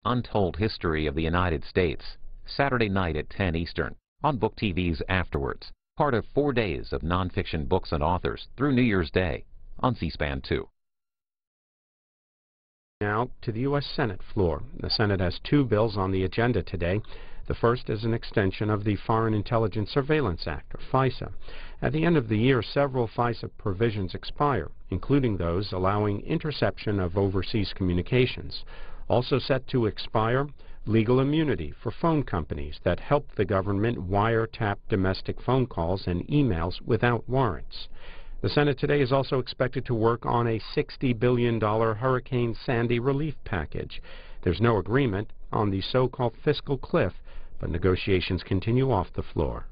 Untold History of the United States, Saturday night at 10 Eastern, on Book TV's Afterwards, part of 4 days of nonfiction books and authors through New Year's Day on C-SPAN 2. Now to the U.S. Senate floor. The Senate has 2 bills on the agenda today. The first is an extension of the Foreign Intelligence Surveillance Act, or FISA. At the end of the year, several FISA provisions expire, including those allowing interception of overseas communications. Also set to expire, legal immunity for phone companies that help the government wiretap domestic phone calls and emails without warrants. The Senate today is also expected to work on a $60 billion Hurricane Sandy relief package. There's no agreement on the so-called fiscal cliff, but negotiations continue off the floor.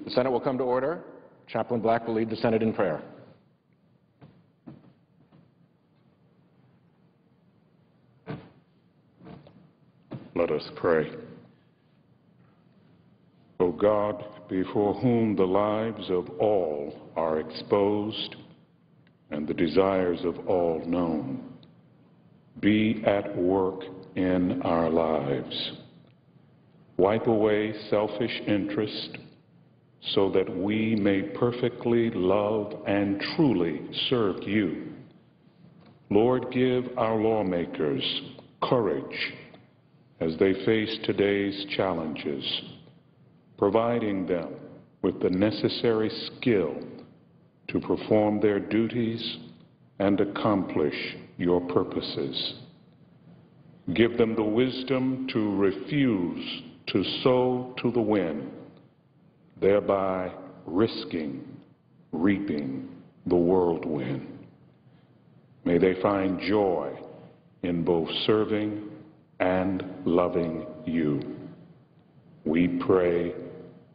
The Senate will come to order. Chaplain Black will lead the Senate in prayer. Let us pray. O God, before whom the lives of all are exposed and the desires of all known, be at work in our lives. Wipe away selfish interest, so that we may perfectly love and truly serve you. Lord, give our lawmakers courage as they face today's challenges, providing them with the necessary skill to perform their duties and accomplish your purposes. Give them the wisdom to refuse to sow to the wind, thereby risking reaping the whirlwind. May they find joy in both serving and loving you. We pray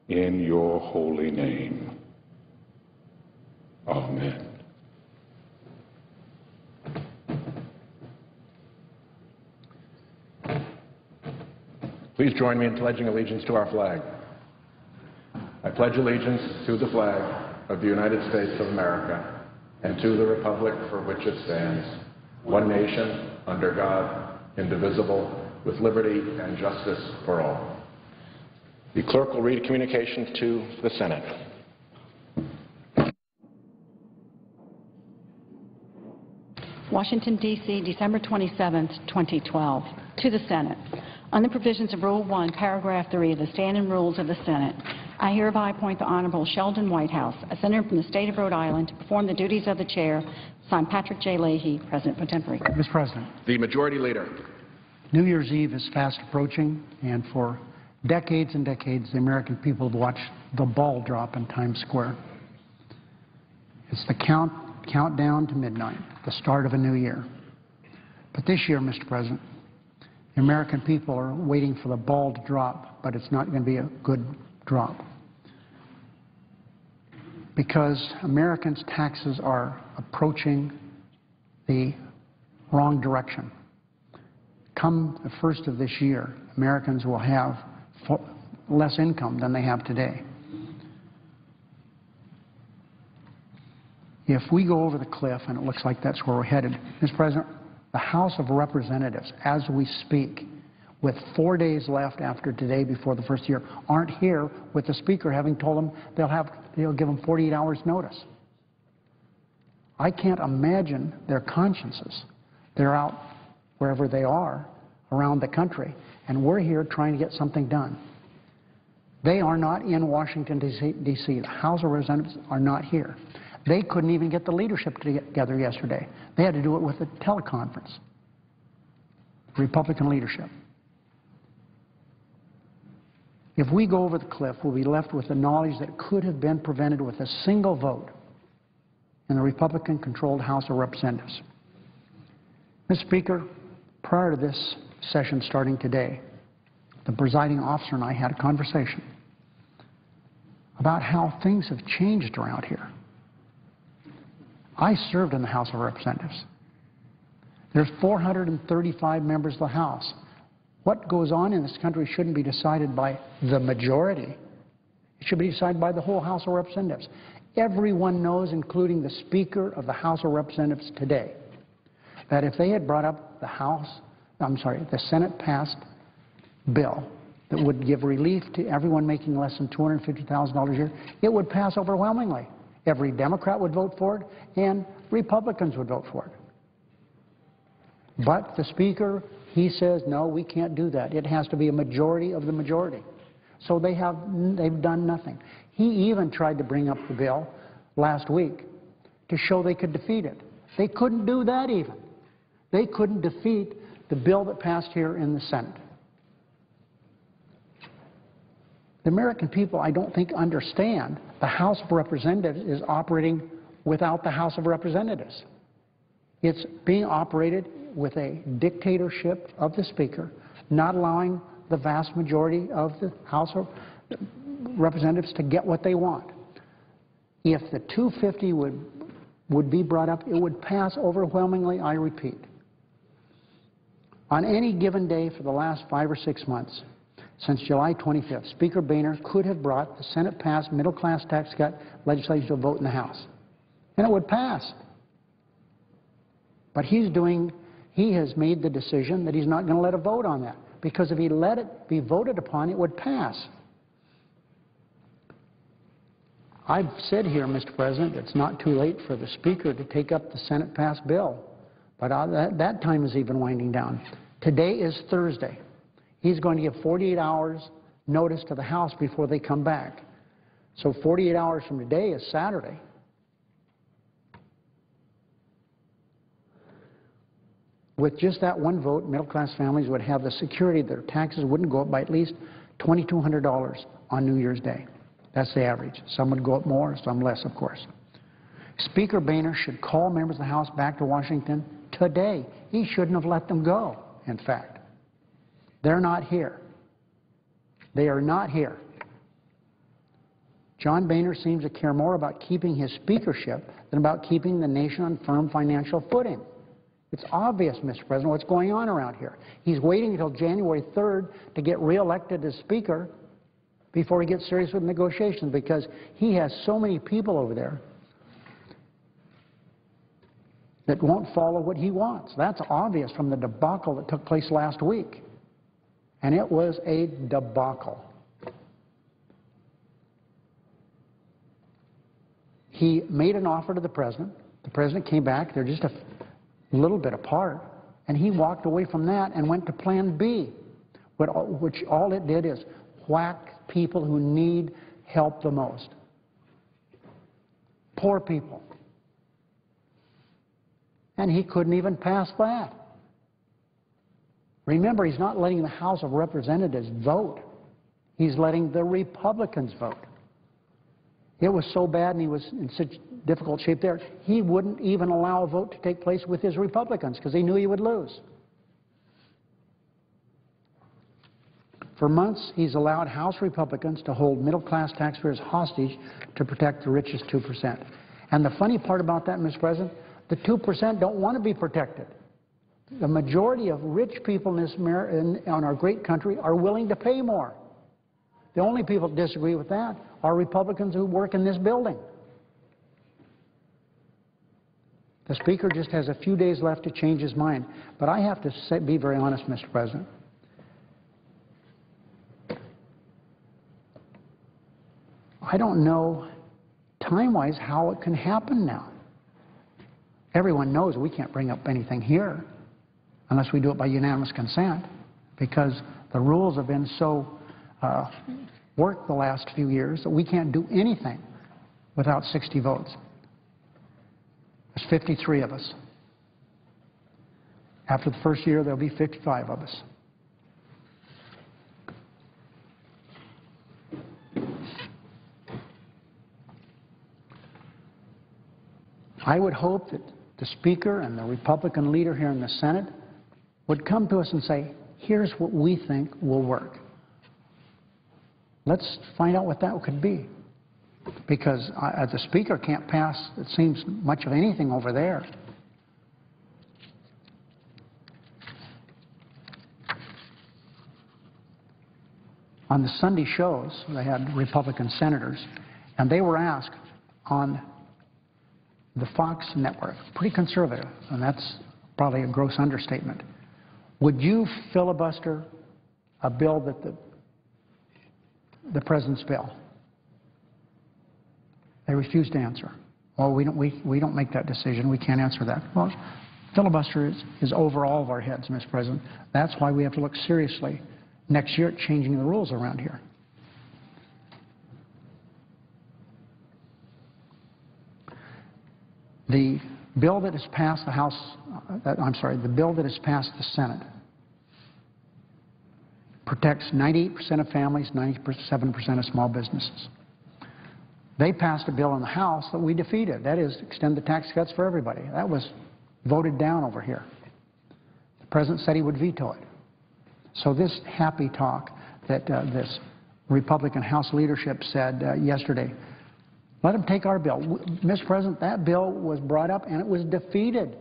in your holy name. Amen. Please join me in pledging allegiance to our flag. I pledge allegiance to the flag of the United States of America and to the republic for which it stands, one nation, under God, indivisible, with liberty and justice for all. The clerk will read a communication to the Senate. Washington, D.C., December 27, 2012. To the Senate. On the provisions of Rule 1, Paragraph 3 of the Standing Rules of the Senate, I hereby appoint the Honorable Sheldon Whitehouse, a senator from the state of Rhode Island, to perform the duties of the chair. Signed, Patrick J. Leahy, President Pro Tempore. Mr. President. The Majority Leader. New Year's Eve is fast approaching, and for decades and decades, the American people have watched the ball drop in Times Square. It's the countdown to midnight, the start of a new year. But this year, Mr. President, the American people are waiting for the ball to drop, but it's not going to be a good drop. Because Americans' taxes are approaching the wrong direction. Come the first of this year, Americans will have less income than they have today. If we go over the cliff, and it looks like that's where we're headed, Mr. President, the House of Representatives, as we speak, with 4 days left after today before the first year, aren't here with the Speaker having told them they'll give them 48 hours notice. I can't imagine their consciences. They're out wherever they are around the country, and we're here trying to get something done. They are not in Washington, D.C. The House of Representatives are not here. They couldn't even get the leadership together yesterday. They had to do it with a teleconference. Republican leadership. If we go over the cliff, we'll be left with the knowledge that it could have been prevented with a single vote in the Republican-controlled House of Representatives. Mr. Speaker, prior to this session starting today, the presiding officer and I had a conversation about how things have changed around here. I served in the House of Representatives. There's 435 members of the House. What goes on in this country shouldn't be decided by the majority. It should be decided by the whole House of Representatives. Everyone knows, including the Speaker of the House of Representatives today, that if they had brought up the Senate-passed bill that would give relief to everyone making less than $250,000 a year, it would pass overwhelmingly. Every Democrat would vote for it, and Republicans would vote for it. But the Speaker, he says, no, we can't do that. It has to be a majority of the majority. So they've done nothing. He even tried to bring up the bill last week to show they could defeat it. They couldn't do that even. They couldn't defeat the bill that passed here in the Senate. The American people, I don't think, understand the House of Representatives is operating without the House of Representatives. It's being operated with a dictatorship of the Speaker, not allowing the vast majority of the House of Representatives to get what they want. If the 250 would be brought up, it would pass overwhelmingly, I repeat. On any given day for the last 5 or 6 months, since July 25th, Speaker Boehner could have brought the Senate-passed middle-class tax cut legislation to a vote in the House, and it would pass. But he has made the decision that he's not going to let a vote on that, because if he let it be voted upon, it would pass. I've said here, Mr. President, it's not too late for the Speaker to take up the Senate-passed bill, but that time is even winding down. Today is Thursday. He's going to give 48 hours notice to the House before they come back. So 48 hours from today is Saturday. With just that one vote, middle-class families would have the security that their taxes wouldn't go up by at least $2,200 on New Year's Day. That's the average. Some would go up more, some less, of course. Speaker Boehner should call members of the House back to Washington today. He shouldn't have let them go, in fact. They're not here. They are not here. John Boehner seems to care more about keeping his speakership than about keeping the nation on firm financial footing. It's obvious, Mr. President, what's going on around here. He's waiting until January 3rd to get reelected as Speaker before he gets serious with negotiations, because he has so many people over there that won't follow what he wants. That's obvious from the debacle that took place last week. And it was a debacle. He made an offer to the President. The President came back. They're just a little bit apart. And he walked away from that and went to Plan B, which all it did is whack people who need help the most. Poor people. And he couldn't even pass that. Remember, he's not letting the House of Representatives vote. He's letting the Republicans vote. It was so bad and he was in such difficult shape there, he wouldn't even allow a vote to take place with his Republicans because he knew he would lose. For months, he's allowed House Republicans to hold middle-class taxpayers hostage to protect the richest 2%. And the funny part about that, Mr. President, the 2% don't want to be protected. The majority of rich people in our great country are willing to pay more. The only people that disagree with that are Republicans who work in this building. The Speaker just has a few days left to change his mind. But I have to be very honest, Mr. President. I don't know time-wise how it can happen now. Everyone knows we can't bring up anything here unless we do it by unanimous consent, because the rules have been so worked the last few years that we can't do anything without 60 votes. 53 of us. After the first year, there'll be 55 of us. I would hope that the Speaker and the Republican leader here in the Senate would come to us and say, here's what we think will work. Let's find out what that could be. Because the Speaker can't pass, it seems, much of anything over there. On the Sunday shows, they had Republican senators, and they were asked on the Fox network, pretty conservative, and that's probably a gross understatement, would you filibuster a bill that the President's bill? They refused to answer. Well, we don't make that decision. We can't answer that. Well, filibuster is over all of our heads, Mr. President. That's why we have to look seriously next year at changing the rules around here. The bill that has passed the House, the bill that has passed the Senate protects 98% of families, 97% of small businesses. They passed a bill in the House that we defeated. That is, extend the tax cuts for everybody. That was voted down over here. The President said he would veto it. So this happy talk that this Republican House leadership said yesterday, let them take our bill. Mr. President, that bill was brought up and it was defeated.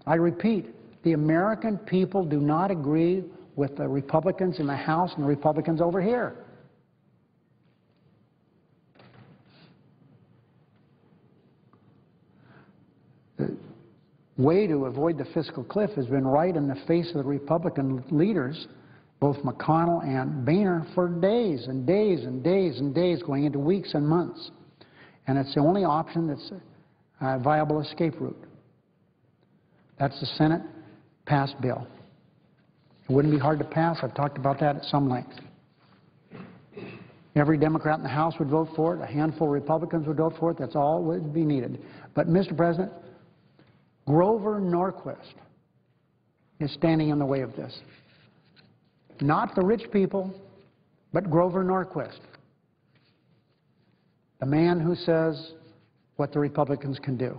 I repeat, the American people do not agree with the Republicans in the House and the Republicans over here. The way to avoid the fiscal cliff has been right in the face of the Republican leaders, both McConnell and Boehner, for days and days and days and days, going into weeks and months. And it's the only option that's a viable escape route. That's the Senate passed bill. It wouldn't be hard to pass. I've talked about that at some length. Every Democrat in the House would vote for it. A handful of Republicans would vote for it. That's all that would be needed. But, Mr. President, Grover Norquist is standing in the way of this. Not the rich people, but Grover Norquist, the man who says what the Republicans can do.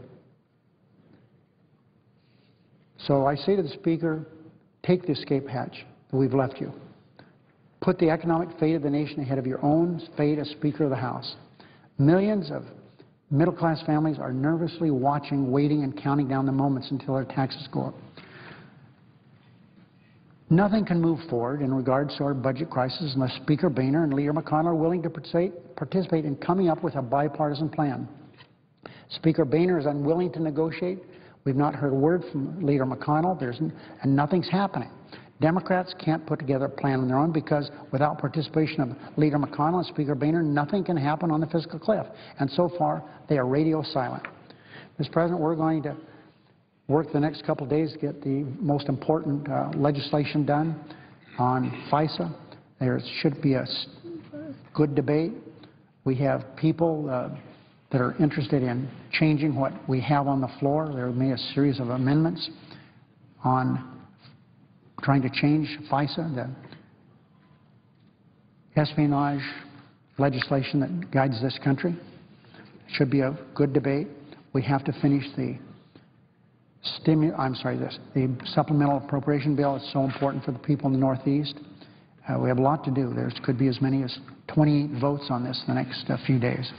So I say to the Speaker, take the escape hatch that we've left you. Put the economic fate of the nation ahead of your own fate as Speaker of the House. Millions of middle-class families are nervously watching, waiting, and counting down the moments until their taxes go up. Nothing can move forward in regards to our budget crisis unless Speaker Boehner and Leader McConnell are willing to participate in coming up with a bipartisan plan. Speaker Boehner is unwilling to negotiate. We've not heard a word from Leader McConnell, and nothing's happening. Democrats can't put together a plan on their own because without participation of Leader McConnell and Speaker Boehner, nothing can happen on the fiscal cliff. And so far, they are radio silent. Mr. President, we're going to work the next couple of days to get the most important legislation done on FISA. There should be a good debate. We have people that are interested in changing what we have on the floor. There will be a series of amendments on trying to change FISA, the espionage legislation that guides this country. Should be a good debate. We have to finish the supplemental appropriation bill. It's so important for the people in the Northeast. We have a lot to do. There could be as many as 28 votes on this in the next few days.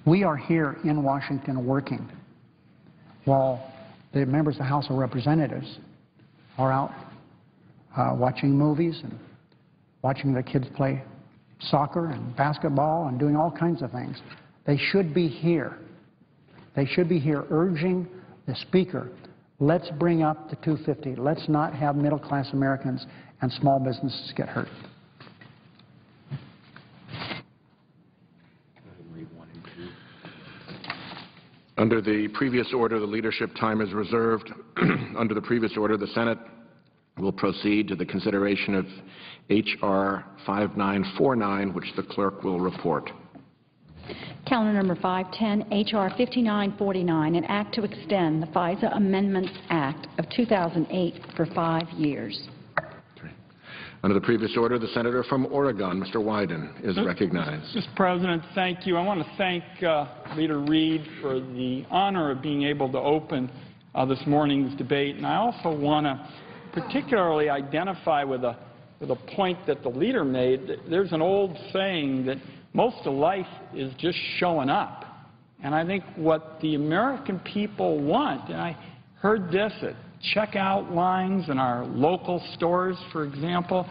We are here in Washington working while the members of the House of Representatives are out watching movies and watching their kids play soccer and basketball and doing all kinds of things. They should be here. They should be here urging the Speaker, let's bring up the 250. Let's not have middle-class Americans and small businesses get hurt. Under the previous order, the leadership time is reserved. Under the previous order, the Senate will proceed to the consideration of H.R. 5949, which the clerk will report. Calendar number 510, H.R. 5949, an act to extend the FISA Amendments Act of 2008 for 5 years. Under the previous order, the senator from Oregon, Mr. Wyden, is recognized. Mr. President, thank you. I want to thank Leader Reid for the honor of being able to open this morning's debate. And I also want to particularly identify with a point that the leader made. There's an old saying that most of life is just showing up. And I think what the American people want, and I heard this at checkout lines in our local stores, for example,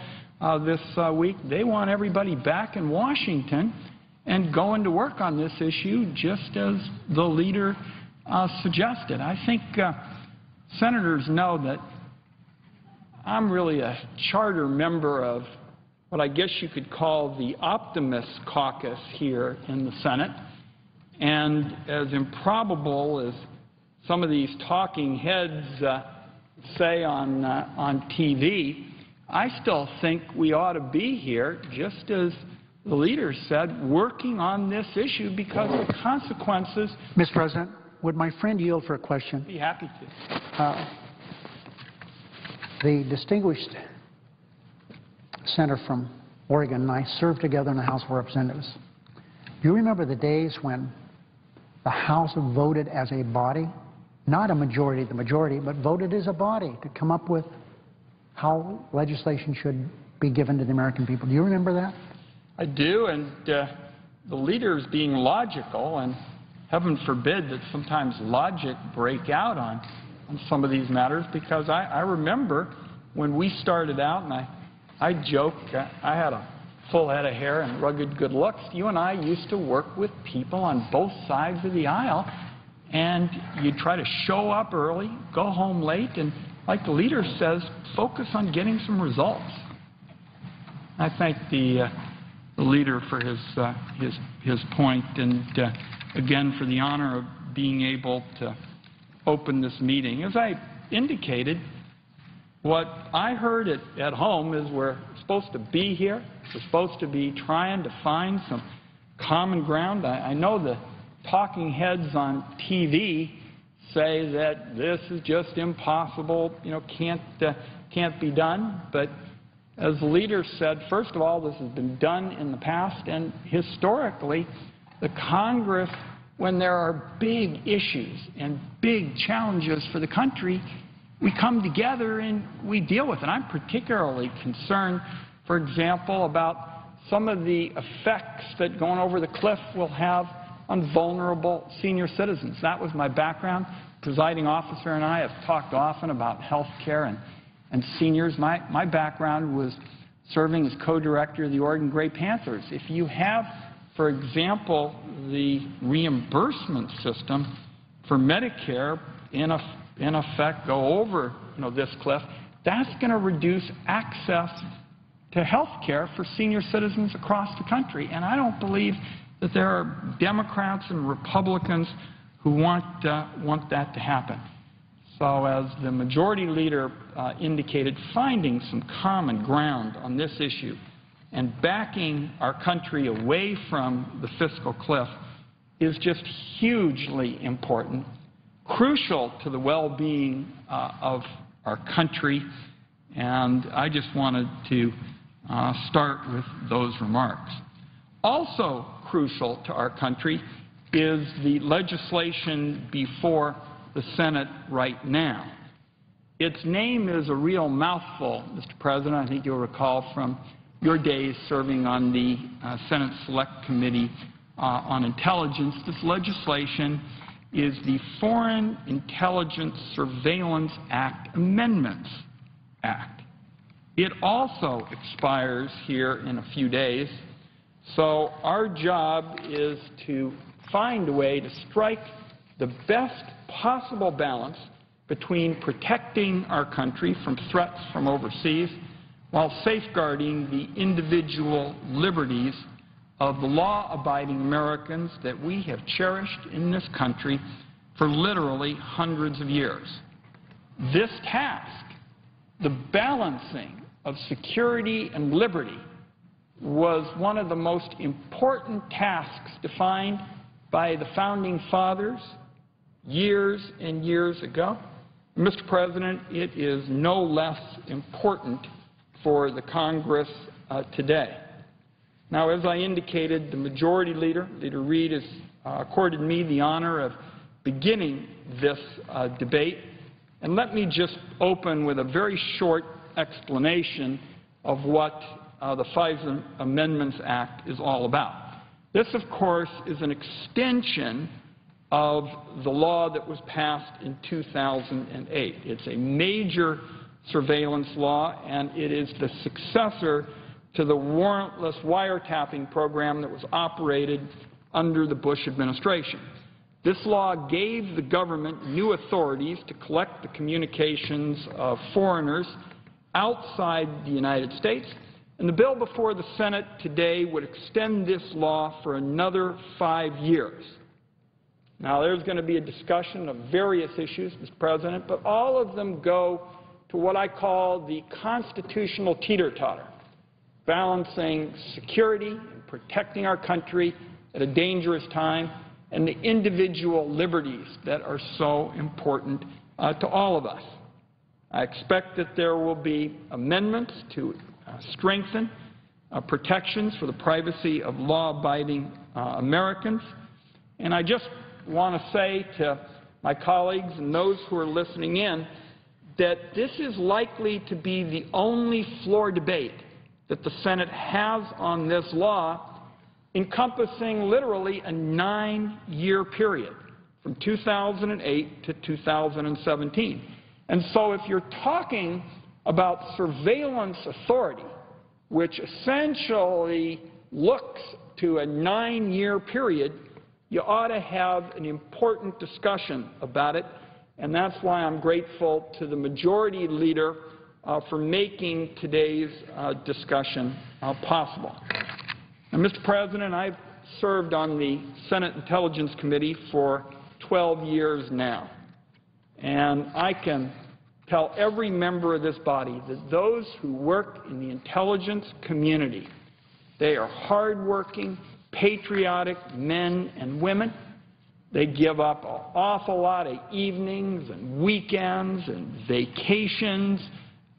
this week, they want everybody back in Washington and going to work on this issue just as the leader suggested. I think senators know that I'm really a charter member of what I guess you could call the optimist caucus here in the Senate. And as improbable as some of these talking heads say on TV, I still think we ought to be here, just as the leader said, working on this issue because of the consequences. Mr. President, would my friend yield for a question? I'd be happy to. The distinguished senator from Oregon and I served together in the House of Representatives. Do you remember the days when the House voted as a body, not a majority, the majority, but voted as a body to come up with how legislation should be given to the American people? Do you remember that? I do, and the leader's being logical, and heaven forbid that sometimes logic break out on some of these matters, because I remember when we started out, and I joke, I had a full head of hair and rugged good looks. You and I used to work with people on both sides of the aisle, and you try to show up early, go home late, and like the leader says, focus on getting some results. I thank the leader for his point, and again for the honor of being able to open this meeting. As I indicated, what I heard at home is we're supposed to be here. We're supposed to be trying to find some common ground. I know the talking heads on TV say that this is just impossible, can't be done. But as the leader said, first of all, this has been done in the past, and historically, the Congress, when there are big issues and big challenges for the country, we come together and we deal with it. I'm particularly concerned, for example, about some of the effects that going over the cliff will have on vulnerable senior citizens. That was my background. Presiding officer and I have talked often about health care and seniors. My background was serving as co-director of the Oregon Gray Panthers. If you have, for example, the reimbursement system for Medicare in effect go over this cliff, that's going to reduce access to health care for senior citizens across the country. And I don't believe that there are Democrats and Republicans who want that to happen. So as the majority leader indicated, finding some common ground on this issue and backing our country away from the fiscal cliff is just hugely important, crucial to the well-being of our country, and I just wanted to start with those remarks. Also crucial to our country is the legislation before the Senate right now. Its name is a real mouthful, Mr. President. I think you'll recall from your days serving on the Senate Select Committee on Intelligence. This legislation is the Foreign Intelligence Surveillance Act Amendments Act. It also expires here in a few days, so our job is to find a way to strike the best possible balance between protecting our country from threats from overseas while safeguarding the individual liberties of the law-abiding Americans that we have cherished in this country for literally hundreds of years. This task, the balancing of security and liberty, was one of the most important tasks defined by the Founding Fathers years and years ago. Mr. President, it is no less important for the Congress today. Now, as I indicated, the Majority Leader, Leader Reid, has accorded me the honor of beginning this debate. And let me just open with a very short explanation of what the FISA Amendments Act is all about. This, of course, is an extension of the law that was passed in 2008. It's a major surveillance law, and it is the successor to the warrantless wiretapping program that was operated under the Bush administration. This law gave the government new authorities to collect the communications of foreigners outside the United States, and the bill before the Senate today would extend this law for another 5 years. Now, there's going to be a discussion of various issues, Mr. President, but all of them go to what I call the constitutional teeter-totter, balancing security and protecting our country at a dangerous time and the individual liberties that are so important to all of us. I expect that there will be amendments to strengthen protections for the privacy of law-abiding Americans. And I just want to say to my colleagues and those who are listening in that this is likely to be the only floor debate that the Senate has on this law, encompassing literally a 9-year period from 2008 to 2017. And so if you're talking about surveillance authority, which essentially looks to a 9-year period, you ought to have an important discussion about it, and that's why I'm grateful to the Majority Leader for making today's discussion possible. Now, Mr. President, I've served on the Senate Intelligence Committee for 12 years now, and I can tell every member of this body that those who work in the intelligence community, they are hardworking, patriotic men and women. They give up an awful lot of evenings and weekends and vacations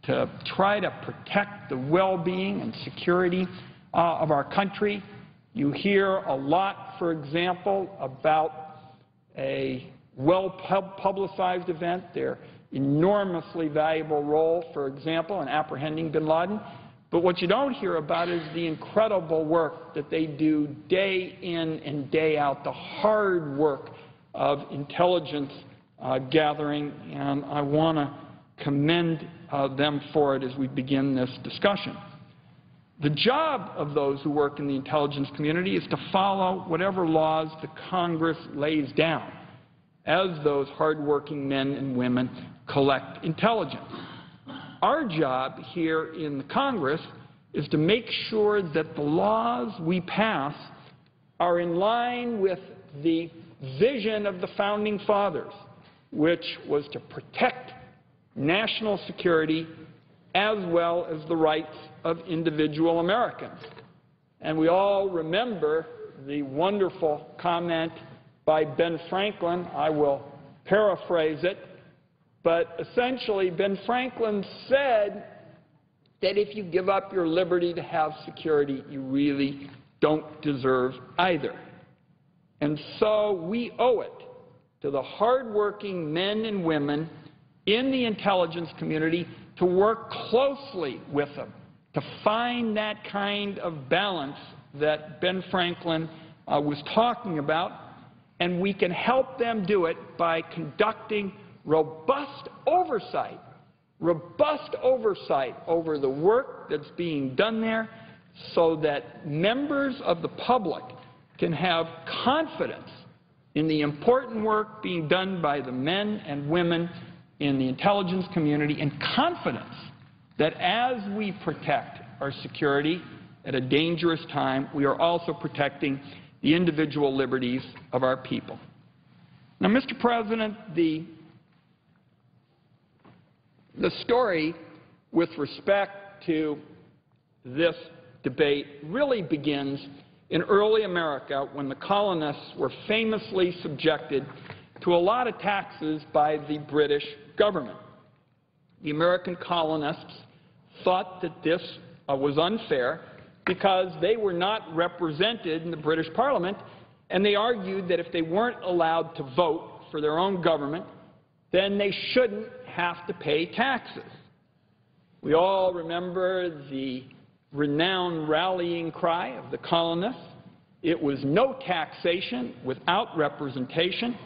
to try to protect the well-being and security of our country. You hear a lot, for example, about a well-publicized event, their enormously valuable role, for example, in apprehending bin Laden. But what you don't hear about is the incredible work that they do day in and day out, the hard work of intelligence gathering, and I want to commend them for it as we begin this discussion. The job of those who work in the intelligence community is to follow whatever laws the Congress lays down as those hardworking men and women collect intelligence. Our job here in the Congress is to make sure that the laws we pass are in line with the vision of the Founding Fathers, which was to protect national security as well as the rights of individual Americans. And we all remember the wonderful comment by Ben Franklin. I will paraphrase it, but essentially Ben Franklin said that if you give up your liberty to have security, you really don't deserve either. And so we owe it to the hardworking men and women in the intelligence community to work closely with them, to find that kind of balance that Ben Franklin was talking about, and we can help them do it by conducting robust oversight over the work that's being done there so that members of the public can have confidence in the important work being done by the men and women in the intelligence community, and confidence that as we protect our security at a dangerous time, we are also protecting the individual liberties of our people. Now, Mr. President, the story with respect to this debate really begins in early America when the colonists were famously subjected to a lot of taxes by the British government. The American colonists thought that this was unfair because they were not represented in the British Parliament, and they argued that if they weren't allowed to vote for their own government, then they shouldn't have to pay taxes. We all remember the renowned rallying cry of the colonists. It was no taxation without representation,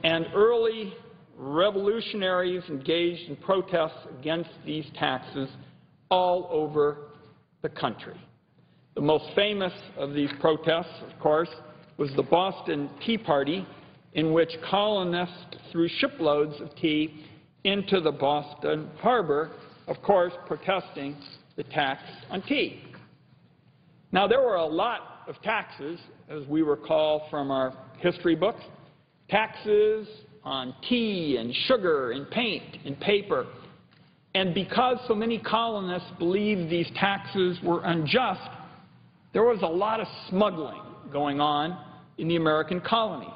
and early revolutionaries engaged in protests against these taxes all over the country. The most famous of these protests, of course, was the Boston Tea Party, in which colonists threw shiploads of tea into the Boston harbor, of course, protesting the tax on tea. Now, there were a lot of taxes, as we recall from our history books, taxes on tea and sugar and paint and paper. And because so many colonists believed these taxes were unjust, there was a lot of smuggling going on in the American colonies.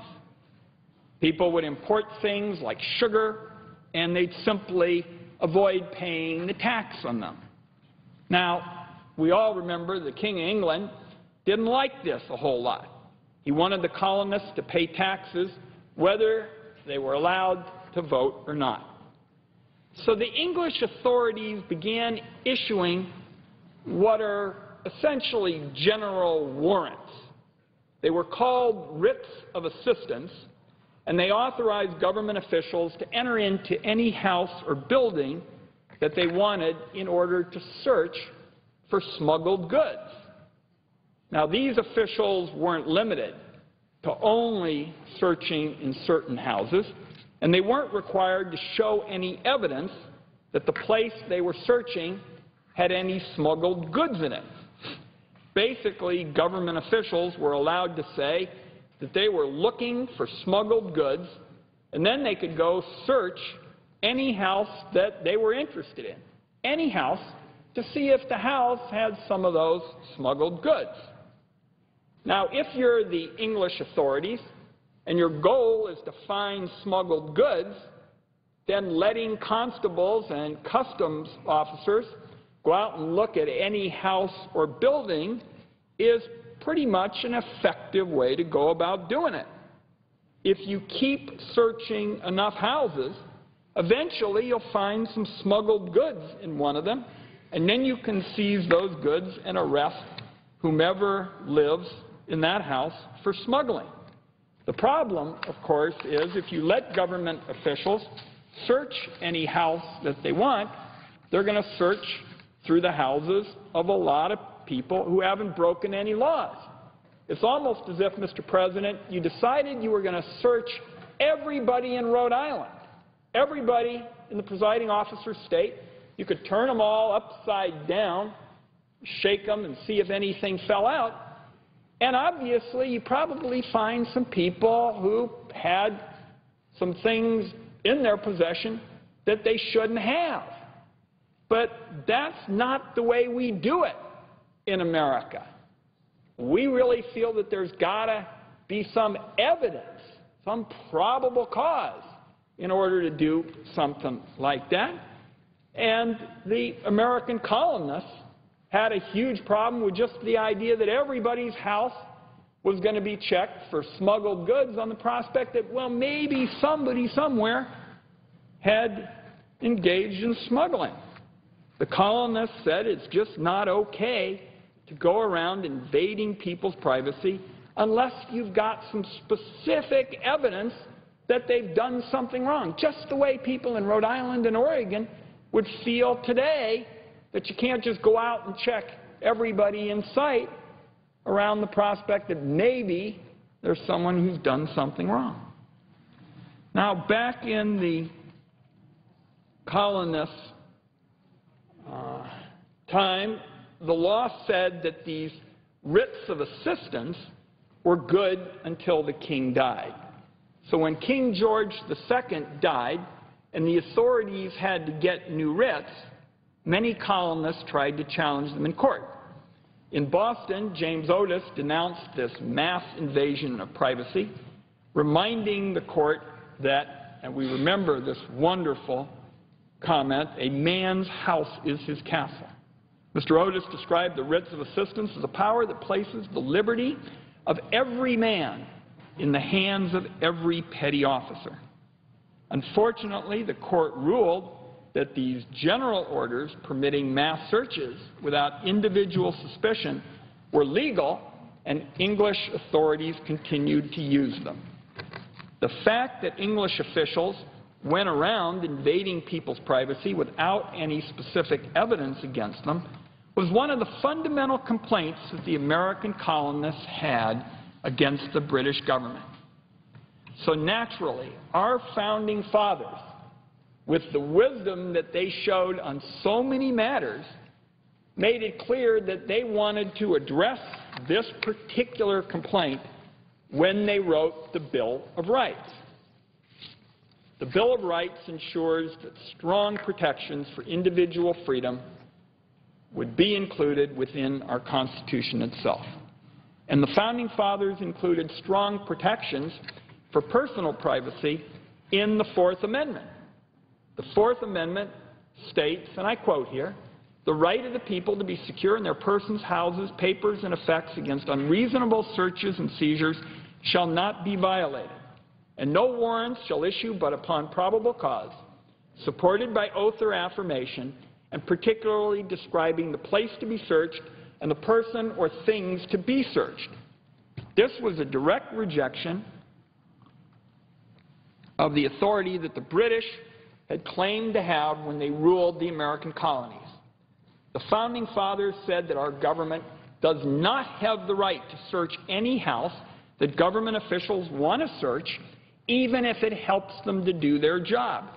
People would import things like sugar, and they'd simply avoid paying the tax on them. Now, we all remember the King of England didn't like this a whole lot. He wanted the colonists to pay taxes whether they were allowed to vote or not. So the English authorities began issuing what are essentially general warrants. They were called writs of assistance, and they authorized government officials to enter into any house or building that they wanted in order to search for smuggled goods. Now, these officials weren't limited to only searching in certain houses, and they weren't required to show any evidence that the place they were searching had any smuggled goods in it. Basically, government officials were allowed to say that they were looking for smuggled goods, and then they could go search any house that they were interested in, any house, to see if the house had some of those smuggled goods. Now, if you're the English authorities and your goal is to find smuggled goods, then letting constables and customs officers go out and look at any house or building is pretty much an effective way to go about doing it. If you keep searching enough houses, eventually you'll find some smuggled goods in one of them, and then you can seize those goods and arrest whomever lives in that house for smuggling. The problem, of course, is if you let government officials search any house that they want, they're going to search through the houses of a lot of people who haven't broken any laws. It's almost as if, Mr. President, you decided you were going to search everybody in Rhode Island, everybody in the presiding officer's state. You could turn them all upside down, shake them, and see if anything fell out. And obviously, you probably find some people who had some things in their possession that they shouldn't have. But that's not the way we do it in America. We really feel that there's got to be some evidence, some probable cause in order to do something like that. And the American colonists had a huge problem with just the idea that everybody's house was going to be checked for smuggled goods on the prospect that, well, maybe somebody somewhere had engaged in smuggling. The colonists said it's just not okay to go around invading people's privacy unless you've got some specific evidence that they've done something wrong, just the way people in Rhode Island and Oregon would feel today that you can't just go out and check everybody in sight around the prospect that maybe there's someone who's done something wrong. Now, back in the colonists' time, the law said that these writs of assistance were good until the king died. So when King George II died and the authorities had to get new writs, many colonists tried to challenge them in court. In Boston, James Otis denounced this mass invasion of privacy, reminding the court that, and we remember this wonderful comment, a man's house is his castle. Mr. Otis described the writs of assistance as a power that places the liberty of every man in the hands of every petty officer. Unfortunately, the court ruled that these general orders permitting mass searches without individual suspicion were legal, and English authorities continued to use them. The fact that English officials went around invading people's privacy without any specific evidence against them was one of the fundamental complaints that the American colonists had against the British government. So naturally, our founding fathers, with the wisdom that they showed on so many matters, made it clear that they wanted to address this particular complaint when they wrote the Bill of Rights. The Bill of Rights ensures that strong protections for individual freedom would be included within our Constitution itself. And the Founding Fathers included strong protections for personal privacy in the Fourth Amendment. The Fourth Amendment states, and I quote here, "The right of the people to be secure in their persons, houses, papers, and effects against unreasonable searches and seizures shall not be violated, and no warrants shall issue but upon probable cause, supported by oath or affirmation, and particularly describing the place to be searched and the person or things to be searched." This was a direct rejection of the authority that the British had claimed to have when they ruled the American colonies. The Founding Fathers said that our government does not have the right to search any house that government officials want to search, even if it helps them to do their job.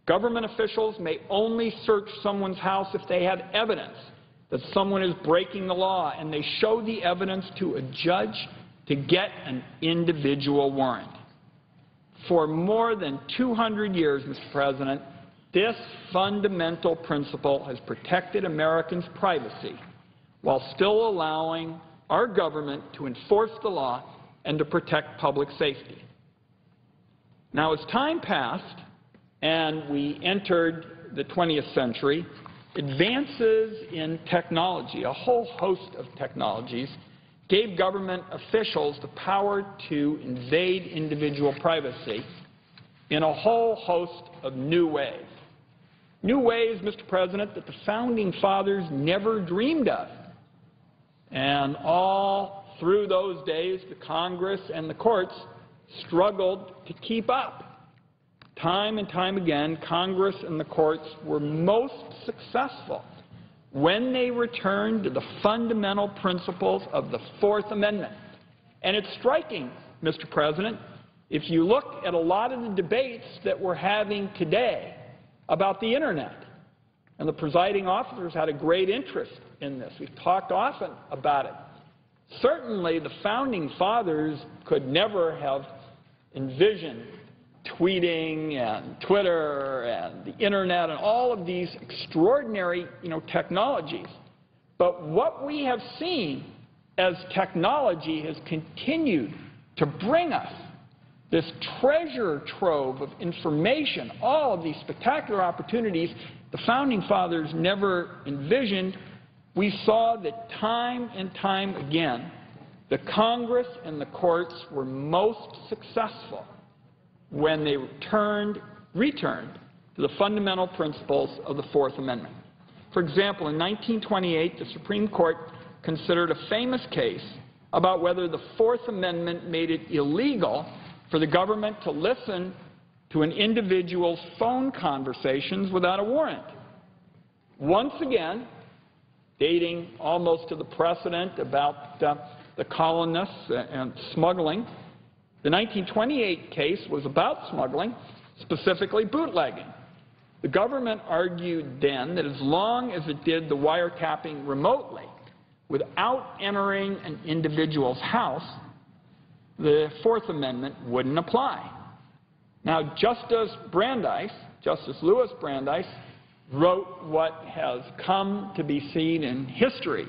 Government officials may only search someone's house if they have evidence that someone is breaking the law, and they show the evidence to a judge to get an individual warrant. For more than 200 years, Mr. President, this fundamental principle has protected Americans' privacy while still allowing our government to enforce the law and to protect public safety. Now, as time passed and we entered the 20th century, advances in technology, a whole host of technologies, gave government officials the power to invade individual privacy in a whole host of new ways. New ways, Mr. President, that the Founding Fathers never dreamed of. And all through those days, the Congress and the courts struggled to keep up. Time and time again, Congress and the courts were most successful when they returned to the fundamental principles of the Fourth Amendment. And it's striking, Mr. President, if you look at a lot of the debates that we're having today about the Internet, and the presiding officers had a great interest in this. We've talked often about it. Certainly, the Founding Fathers could never have envisioned tweeting and Twitter and the Internet and all of these extraordinary, technologies. But what we have seen as technology has continued to bring us this treasure trove of information, all of these spectacular opportunities the Founding Fathers never envisioned, we saw that time and time again, the Congress and the courts were most successful when they returned to the fundamental principles of the Fourth Amendment. For example, in 1928, the Supreme Court considered a famous case about whether the Fourth Amendment made it illegal for the government to listen to an individual's phone conversations without a warrant. Once again, dating almost to the precedent about the colonists and smuggling, the 1928 case was about smuggling, specifically bootlegging. The government argued then that as long as it did the wiretapping remotely without entering an individual's house, the Fourth Amendment wouldn't apply. Now, Justice Louis Brandeis, wrote what has come to be seen in history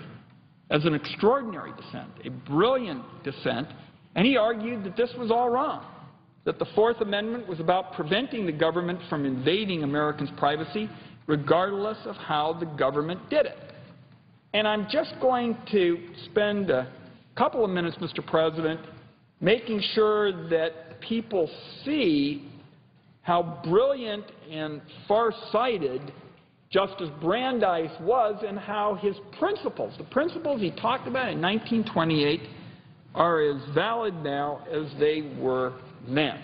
as an extraordinary dissent, a brilliant dissent, and he argued that this was all wrong, that the Fourth Amendment was about preventing the government from invading Americans' privacy regardless of how the government did it. And I'm just going to spend a couple of minutes, Mr. President, making sure that people see how brilliant and far-sighted Justice Brandeis was and how his principles, the principles he talked about in 1928, are as valid now as they were then.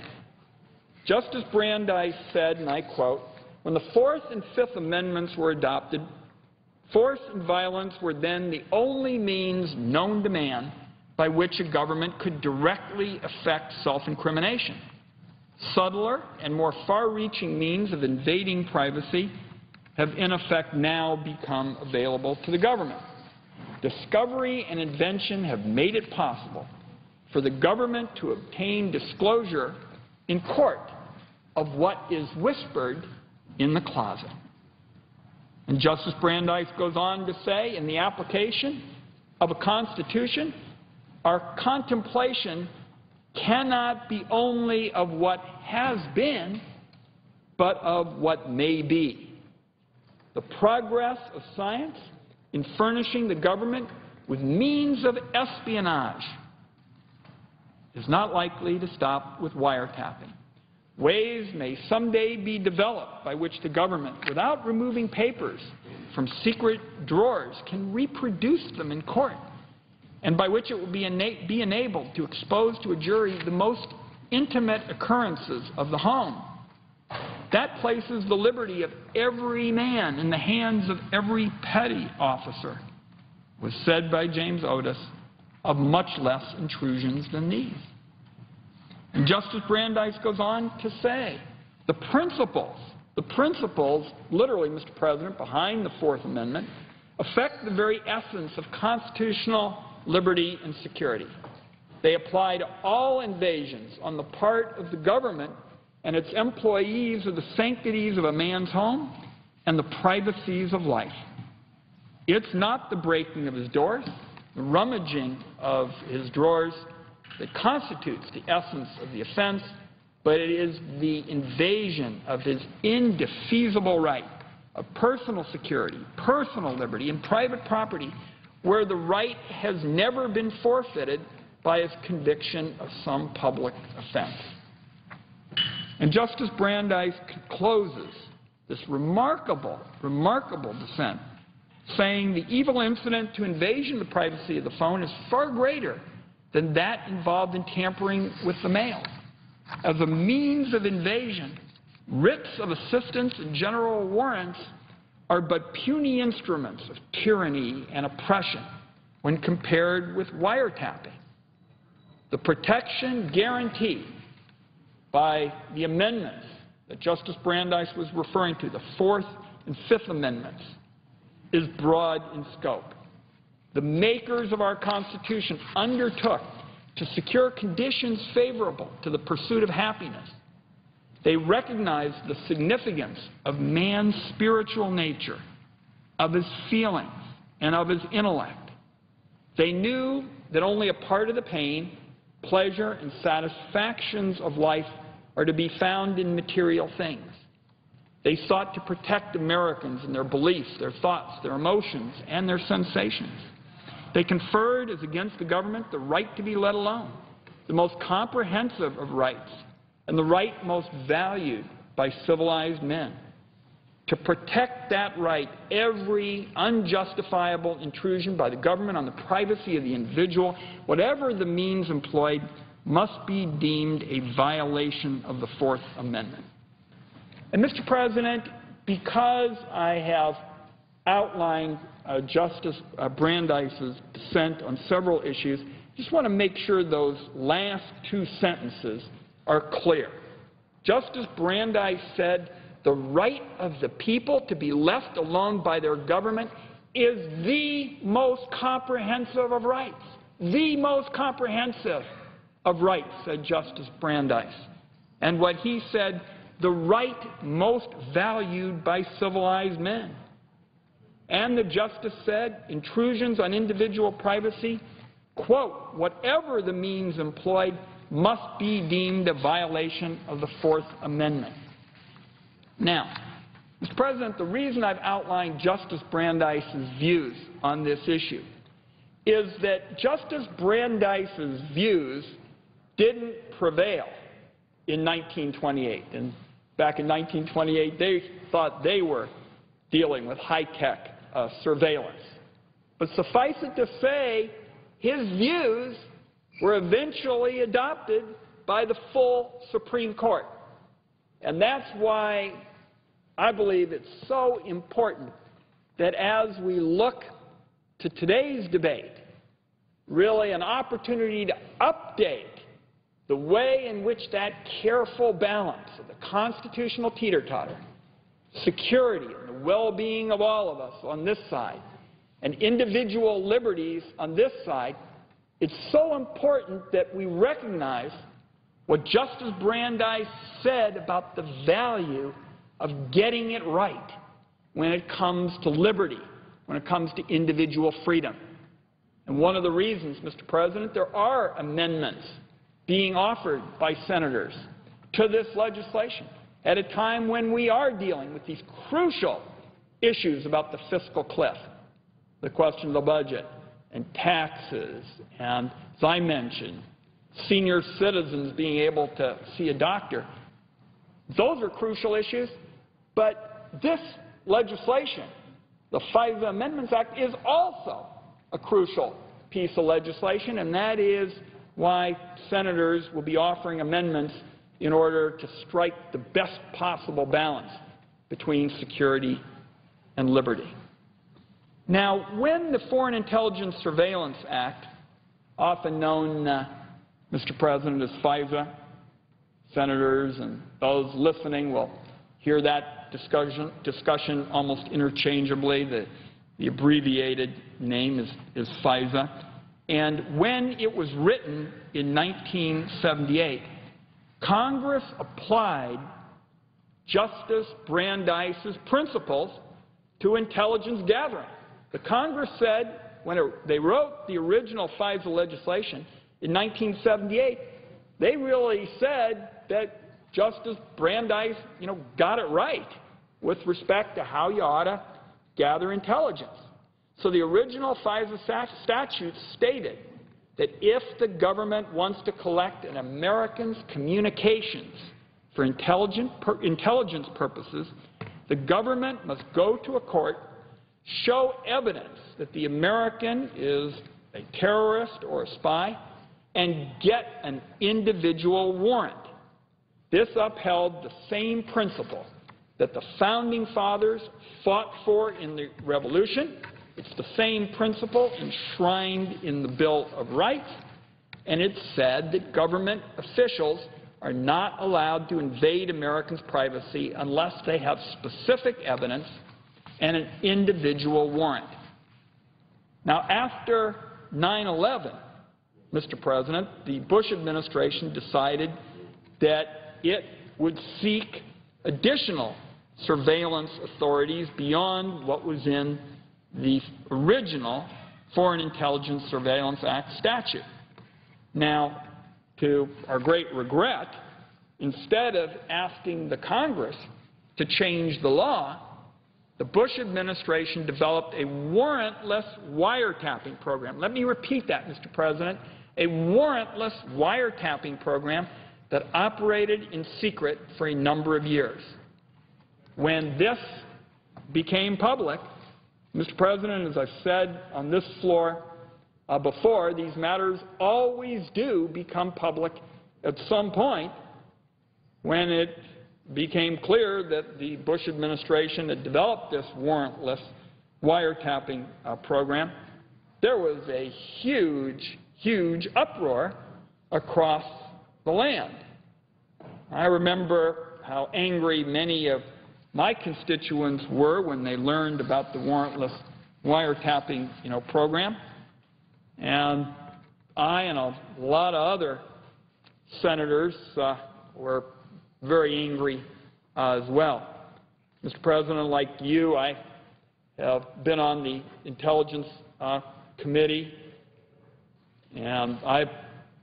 Justice Brandeis said, and I quote, "When the Fourth and Fifth Amendments were adopted, force and violence were then the only means known to man by which a government could directly effect self-incrimination. Subtler and more far-reaching means of invading privacy have in effect now become available to the government. Discovery and invention have made it possible for the government to obtain disclosure in court of what is whispered in the closet." And Justice Brandeis goes on to say, in the application of a Constitution, our contemplation cannot be only of what has been, but of what may be. The progress of science in furnishing the government with means of espionage is not likely to stop with wiretapping. Ways may someday be developed by which the government, without removing papers from secret drawers, can reproduce them in court, and by which it will be enabled to expose to a jury the most intimate occurrences of the home. That places the liberty of every man in the hands of every petty officer, was said by James Otis, of much less intrusions than these. And Justice Brandeis goes on to say, the principles, literally, Mr. President, behind the Fourth Amendment, affect the very essence of constitutional liberty and security. They apply to all invasions on the part of the government and its employees of the sanctities of a man's home and the privacies of life. It's not the breaking of his doors, the rummaging of his drawers that constitutes the essence of the offense, but it is the invasion of his indefeasible right of personal security, personal liberty, and private property, where the right has never been forfeited by his conviction of some public offense. And Justice Brandeis closes this remarkable dissent, saying the evil incident to invasion of the privacy of the phone is far greater than that involved in tampering with the mail. As a means of invasion, writs of assistance and general warrants are but puny instruments of tyranny and oppression when compared with wiretapping. The protection guaranteed by the amendments that Justice Brandeis was referring to, the Fourth and Fifth Amendments, is broad in scope. The makers of our Constitution undertook to secure conditions favorable to the pursuit of happiness. They recognized the significance of man's spiritual nature, of his feelings, and of his intellect. They knew that only a part of the pain, pleasure, and satisfactions of life are to be found in material things. They sought to protect Americans in their beliefs, their thoughts, their emotions, and their sensations. They conferred, as against the government, the right to be let alone, the most comprehensive of rights, and the right most valued by civilized men. To protect that right, every unjustifiable intrusion by the government on the privacy of the individual, whatever the means employed, must be deemed a violation of the Fourth Amendment. And, Mr. President, because I have outlined Justice Brandeis's dissent on several issues, I just want to make sure those last two sentences are clear. Justice Brandeis said, "The right of the people to be left alone by their government is the most comprehensive of rights." The most comprehensive of rights, said Justice Brandeis. And what he said, the right most valued by civilized men. And the justice said, intrusions on individual privacy, quote, whatever the means employed must be deemed a violation of the Fourth Amendment. Now, Mr. President, the reason I've outlined Justice Brandeis's views on this issue is that Justice Brandeis's views didn't prevail in 1928. And back in 1928, they thought they were dealing with high-tech surveillance. But suffice it to say, his views were eventually adopted by the full Supreme Court. And that's why I believe it's so important that as we look to today's debate, really an opportunity to update the way in which that careful balance of the constitutional teeter-totter, security and the well-being of all of us on this side, and individual liberties on this side, it's so important that we recognize what Justice Brandeis said about the value of getting it right when it comes to liberty, when it comes to individual freedom. And one of the reasons, Mr. President, there are amendments being offered by senators to this legislation at a time when we are dealing with these crucial issues about the fiscal cliff, the question of the budget and taxes, and as I mentioned, senior citizens being able to see a doctor. Those are crucial issues, but this legislation, the FISA Amendments Act, is also a crucial piece of legislation, and that is why senators will be offering amendments in order to strike the best possible balance between security and liberty. Now, when the Foreign Intelligence Surveillance Act, often known, Mr. President, as FISA, senators and those listening will hear that discussion almost interchangeably. The abbreviated name is FISA. And when it was written in 1978, Congress applied Justice Brandeis's principles to intelligence gathering. The Congress said, when they wrote the original FISA legislation in 1978, they really said that Justice Brandeis, got it right with respect to how you ought to gather intelligence. So the original FISA statute stated that if the government wants to collect an American's communications for intelligence purposes, the government must go to a court, show evidence that the American is a terrorist or a spy, and get an individual warrant. This upheld the same principle that the Founding Fathers fought for in the Revolution. It's the same principle enshrined in the Bill of Rights, and it said that government officials are not allowed to invade Americans' privacy unless they have specific evidence and an individual warrant. Now, after 9/11, Mr. President, the Bush administration decided that it would seek additional surveillance authorities beyond what was in the original Foreign Intelligence Surveillance Act statute. Now, to our great regret, instead of asking the Congress to change the law, the Bush administration developed a warrantless wiretapping program. Let me repeat that, Mr. President, a warrantless wiretapping program that operated in secret for a number of years. When this became public, Mr. President, as I've said on this floor before, these matters always do become public at some point. When it became clear that the Bush administration had developed this warrantless wiretapping program, there was a huge, huge uproar across the land. I remember how angry many of my constituents were when they learned about the warrantless wiretapping, program. And I and a lot of other senators were very angry as well. Mr. President, like you, I have been on the Intelligence Committee, and I've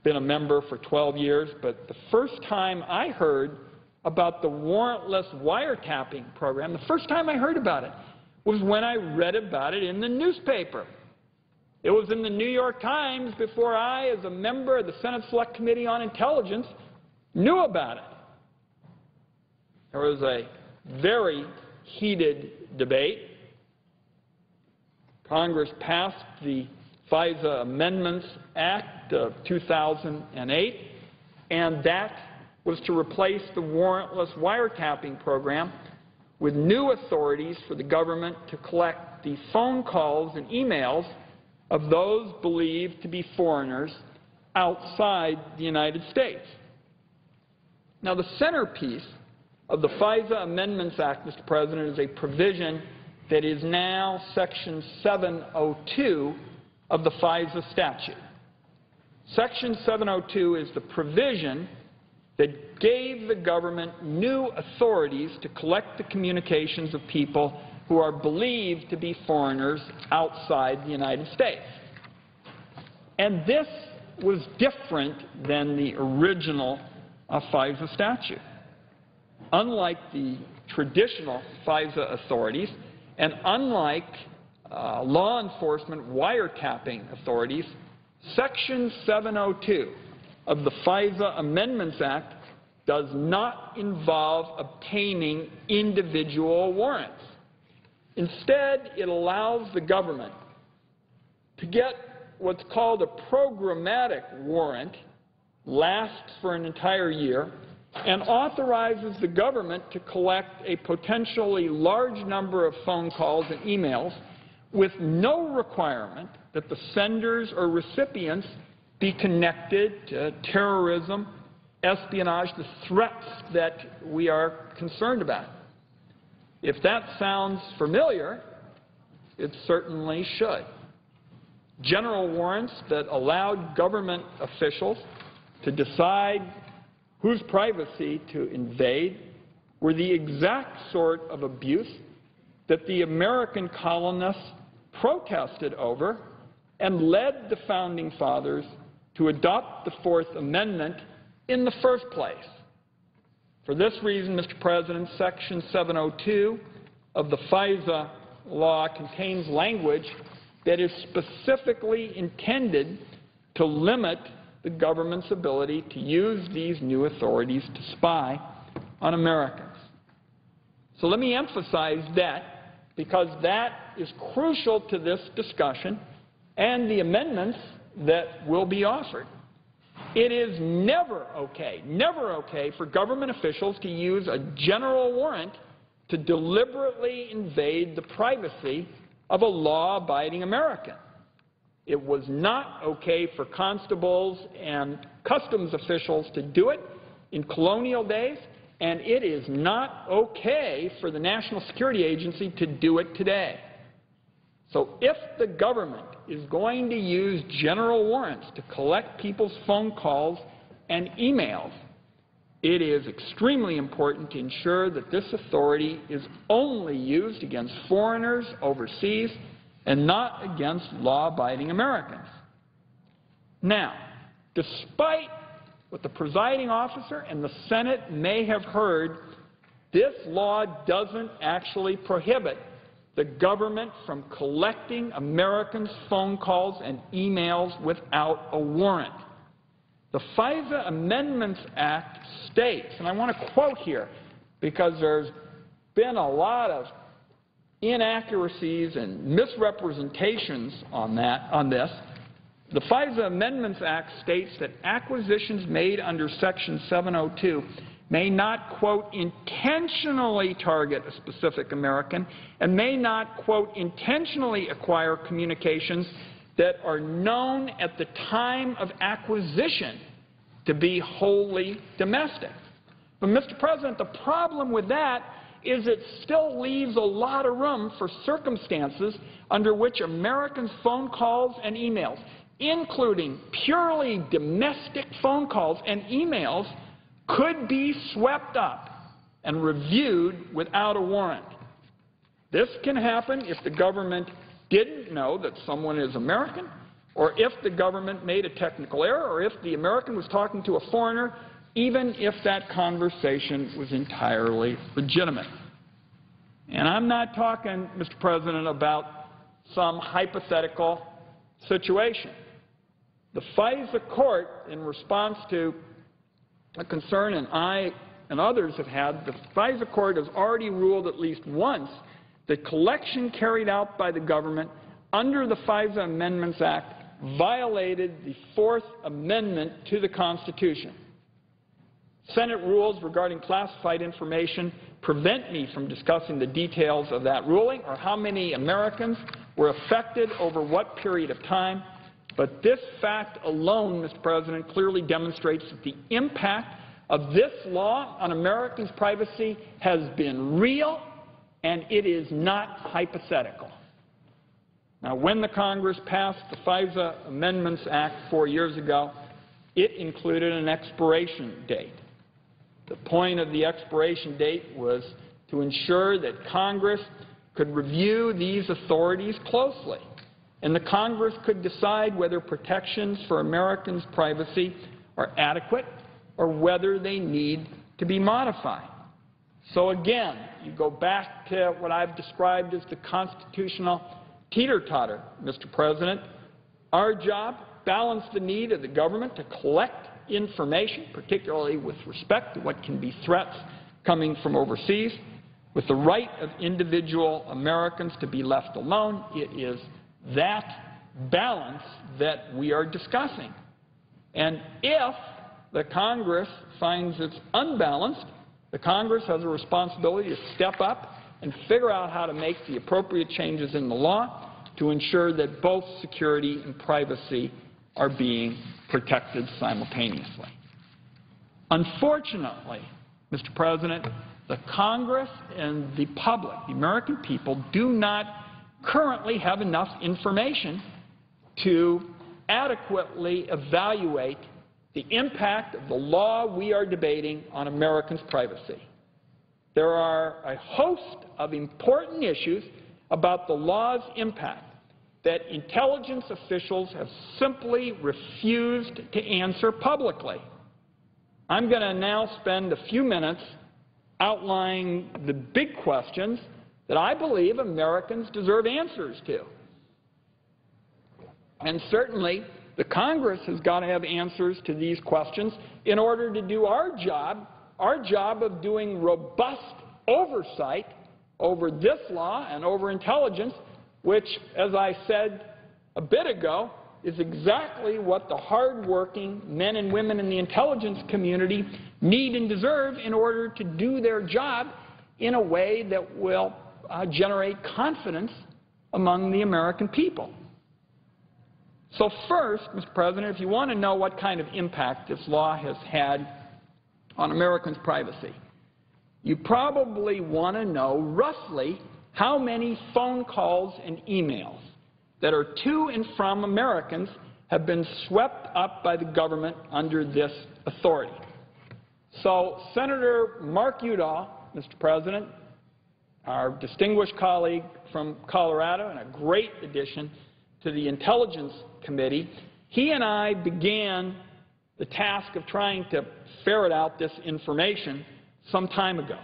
been a member for 12 years, but the first time I heard about the warrantless wiretapping program, the first time I heard about it was when I read about it in the newspaper. It was in the New York Times before I, as a member of the Senate Select Committee on Intelligence, knew about it. There was a very heated debate. Congress passed the FISA Amendments Act of 2008, and that was to replace the warrantless wiretapping program with new authorities for the government to collect the phone calls and emails of those believed to be foreigners outside the United States. Now, the centerpiece of the FISA Amendments Act, Mr. President, is a provision that is now Section 702 of the FISA statute. Section 702 is the provision that gave the government new authorities to collect the communications of people who are believed to be foreigners outside the United States. And this was different than the original FISA statute. Unlike the traditional FISA authorities, and unlike law enforcement wiretapping authorities, Section 702 of the FISA Amendments Act does not involve obtaining individual warrants. Instead, it allows the government to get what's called a programmatic warrant, lasts for an entire year, and authorizes the government to collect a potentially large number of phone calls and emails with no requirement that the senders or recipients be connected to terrorism, espionage, the threats that we are concerned about. If that sounds familiar, it certainly should. General warrants that allowed government officials to decide whose privacy to invade were the exact sort of abuse that the American colonists protested over and led the Founding Fathers to adopt the Fourth Amendment in the first place. For this reason, Mr. President, Section 702 of the FISA law contains language that is specifically intended to limit the government's ability to use these new authorities to spy on Americans. So let me emphasize that, because that is crucial to this discussion and the amendments that will be offered. It is never okay for government officials to use a general warrant to deliberately invade the privacy of a law-abiding American. It was not okay for constables and customs officials to do it in colonial days, and it is not okay for the National Security Agency to do it today. So if the government is going to use general warrants to collect people's phone calls and emails, it is extremely important to ensure that this authority is only used against foreigners overseas and not against law-abiding Americans. Now, despite what the presiding officer and the Senate may have heard, this law doesn't actually prohibit the government from collecting Americans' phone calls and emails without a warrant. The FISA Amendments Act states, and I want to quote here because there's been a lot of inaccuracies and misrepresentations on this. The FISA Amendments Act states that acquisitions made under Section 702 may not, quote, intentionally target a specific American and may not, quote, intentionally acquire communications that are known at the time of acquisition to be wholly domestic. But, Mr. President, the problem with that is it still leaves a lot of room for circumstances under which Americans' phone calls and emails, including purely domestic phone calls and emails, could be swept up and reviewed without a warrant. This can happen if the government didn't know that someone is American, or if the government made a technical error, or if the American was talking to a foreigner, even if that conversation was entirely legitimate. And I'm not talking, Mr. President, about some hypothetical situation. The FISA court, in response to a concern and I and others have had, the FISA court has already ruled at least once that collection carried out by the government under the FISA Amendments Act violated the Fourth Amendment to the Constitution. Senate rules regarding classified information prevent me from discussing the details of that ruling or how many Americans were affected over what period of time, but this fact alone, Mr. President, clearly demonstrates that the impact of this law on Americans' privacy has been real and it is not hypothetical. Now, when the Congress passed the FISA Amendments Act 4 years ago, it included an expiration date. The point of the expiration date was to ensure that Congress could review these authorities closely, and the Congress could decide whether protections for Americans' privacy are adequate or whether they need to be modified. So again, you go back to what I've described as the constitutional teeter-totter, Mr. President. Our job, balance the need of the government to collect information, particularly with respect to what can be threats coming from overseas, with the right of individual Americans to be left alone. It is that balance that we are discussing. And if the Congress finds it's unbalanced, the Congress has a responsibility to step up and figure out how to make the appropriate changes in the law to ensure that both security and privacy are being protected simultaneously. Unfortunately, Mr. President, the Congress and the public, the American people, do not currently have enough information to adequately evaluate the impact of the law we are debating on Americans' privacy. There are a host of important issues about the law's impact that intelligence officials have simply refused to answer publicly. I'm going to now spend a few minutes outlining the big questions that I believe Americans deserve answers to. And certainly, the Congress has got to have answers to these questions in order to do our job of doing robust oversight over this law and over intelligence, which, as I said a bit ago, is exactly what the hard-working men and women in the intelligence community need and deserve in order to do their job in a way that will generate confidence among the American people. So first, Mr. President, if you want to know what kind of impact this law has had on Americans' privacy, you probably want to know roughly how many phone calls and emails that are to and from Americans have been swept up by the government under this authority. So Senator Mark Udall, Mr. President, our distinguished colleague from Colorado and a great addition to the Intelligence Committee, he and I began the task of trying to ferret out this information some time ago.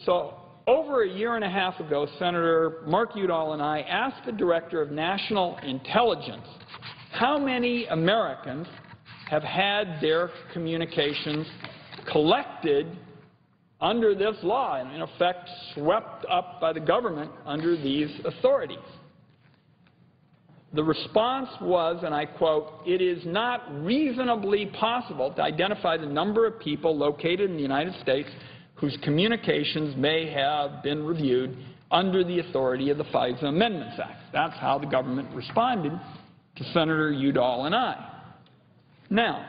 So over a year and a half ago, Senator Mark Udall and I asked the Director of National Intelligence how many Americans have had their communications collected under this law and, in effect, swept up by the government under these authorities. The response was, and I quote, "It is not reasonably possible to identify the number of people located in the United States whose communications may have been reviewed under the authority of the FISA Amendments Act." That's how the government responded to Senator Udall and I. Now,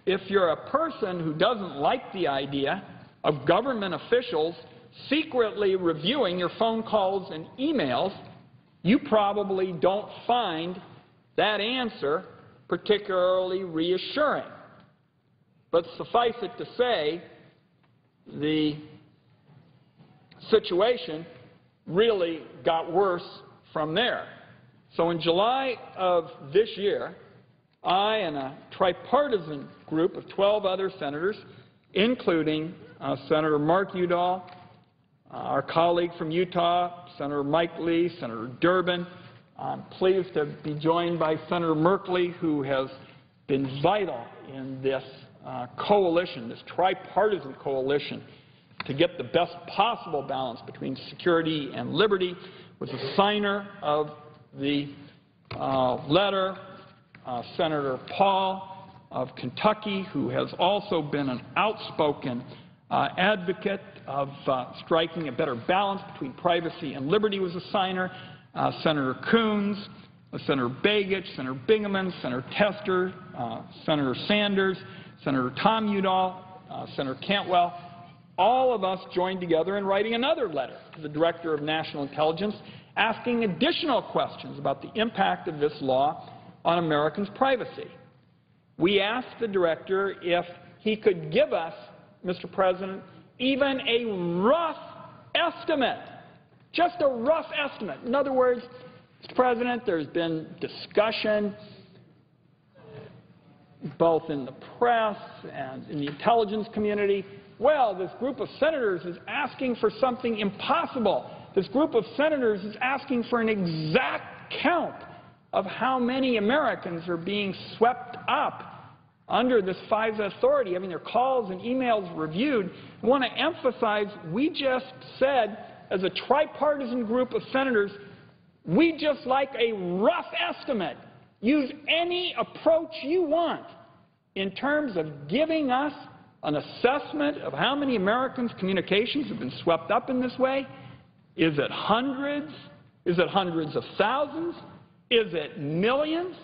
if you're a person who doesn't like the idea of government officials secretly reviewing your phone calls and emails, you probably don't find that answer particularly reassuring. But suffice it to say, the situation really got worse from there. So in July of this year, I and a tripartisan group of 12 other senators, including Senator Mark Udall, our colleague from Utah, Senator Mike Lee, Senator Durbin. I'm pleased to be joined by Senator Merkley, who has been vital in this coalition, this tripartisan coalition, to get the best possible balance between security and liberty. Was a signer of the letter, Senator Paul of Kentucky, who has also been an outspoken advocate of striking a better balance between privacy and liberty, was a signer. Senator Coons, Senator Begich, Senator Bingaman, Senator Tester, Senator Sanders, Senator Tom Udall, Senator Cantwell. All of us joined together in writing another letter to the Director of National Intelligence asking additional questions about the impact of this law on Americans' privacy. We asked the Director if he could give us, Mr. President, even a rough estimate, just a rough estimate. In other words, Mr. President, there's been discussion both in the press and in the intelligence community. Well, this group of senators is asking for something impossible. This group of senators is asking for an exact count of how many Americans are being swept up under this FISA authority, having their calls and emails reviewed. I want to emphasize, we just said, as a tripartisan group of senators, we just like a rough estimate. Use any approach you want in terms of giving us an assessment of how many Americans' communications have been swept up in this way. Is it hundreds? Is it hundreds of thousands? Is it millions?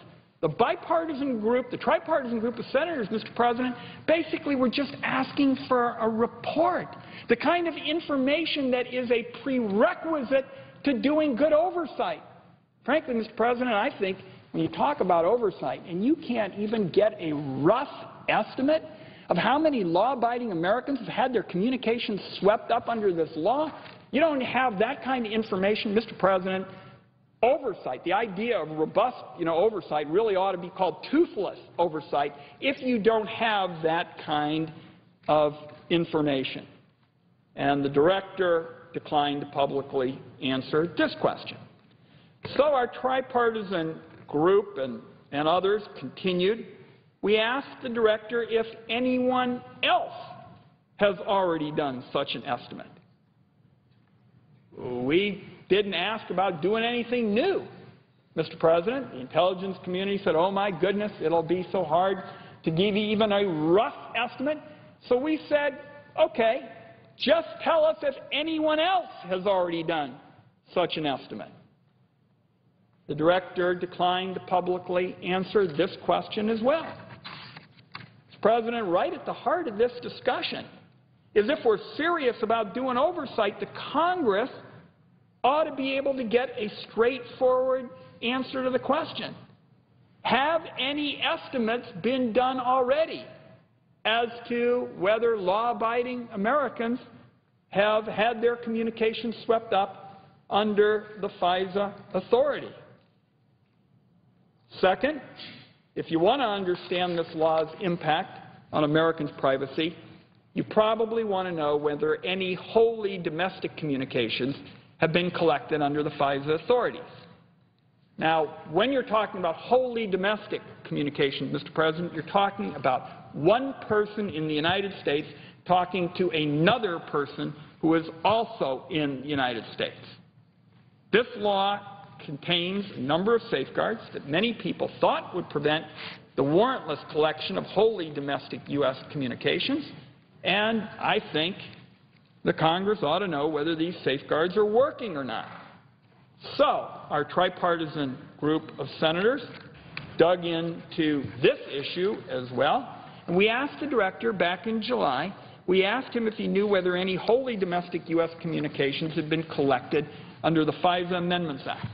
The bipartisan group, the tripartisan group of senators, Mr. President, basically were just asking for a report, the kind of information that is a prerequisite to doing good oversight. Frankly, Mr. President, I think when you talk about oversight and you can't even get a rough estimate of how many law-abiding Americans have had their communications swept up under this law, you don't have that kind of information, Mr. President. Oversight, the idea of robust, oversight really ought to be called toothless oversight if you don't have that kind of information. And the Director declined to publicly answer this question. So our tripartisan group and others continued. We asked the Director if anyone else has already done such an estimate. We didn't ask about doing anything new, Mr. President. The intelligence community said, oh my goodness, it'll be so hard to give you even a rough estimate. So we said, okay, just tell us if anyone else has already done such an estimate. The Director declined to publicly answer this question as well. Mr. President, right at the heart of this discussion is if we're serious about doing oversight, the Congress ought to be able to get a straightforward answer to the question. Have any estimates been done already as to whether law-abiding Americans have had their communications swept up under the FISA authority? Second, if you want to understand this law's impact on Americans' privacy, you probably want to know whether any wholly domestic communications have been collected under the FISA authorities. Now, when you're talking about wholly domestic communications, Mr. President, you're talking about one person in the United States talking to another person who is also in the United States. This law contains a number of safeguards that many people thought would prevent the warrantless collection of wholly domestic U.S. communications, and I think the Congress ought to know whether these safeguards are working or not. So our tripartisan group of senators dug into this issue as well, and we asked the Director back in July, we asked him if he knew whether any wholly domestic U.S. communications had been collected under the FISA Amendments Act.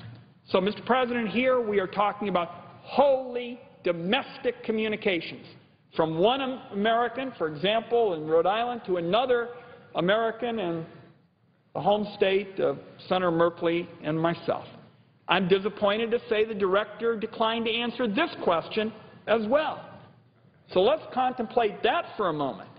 So, Mr. President, here we are talking about wholly domestic communications from one American, for example, in Rhode Island, to another American in the home state of Senator Merkley and myself. I'm disappointed to say the director declined to answer this question as well. So let's contemplate that for a moment.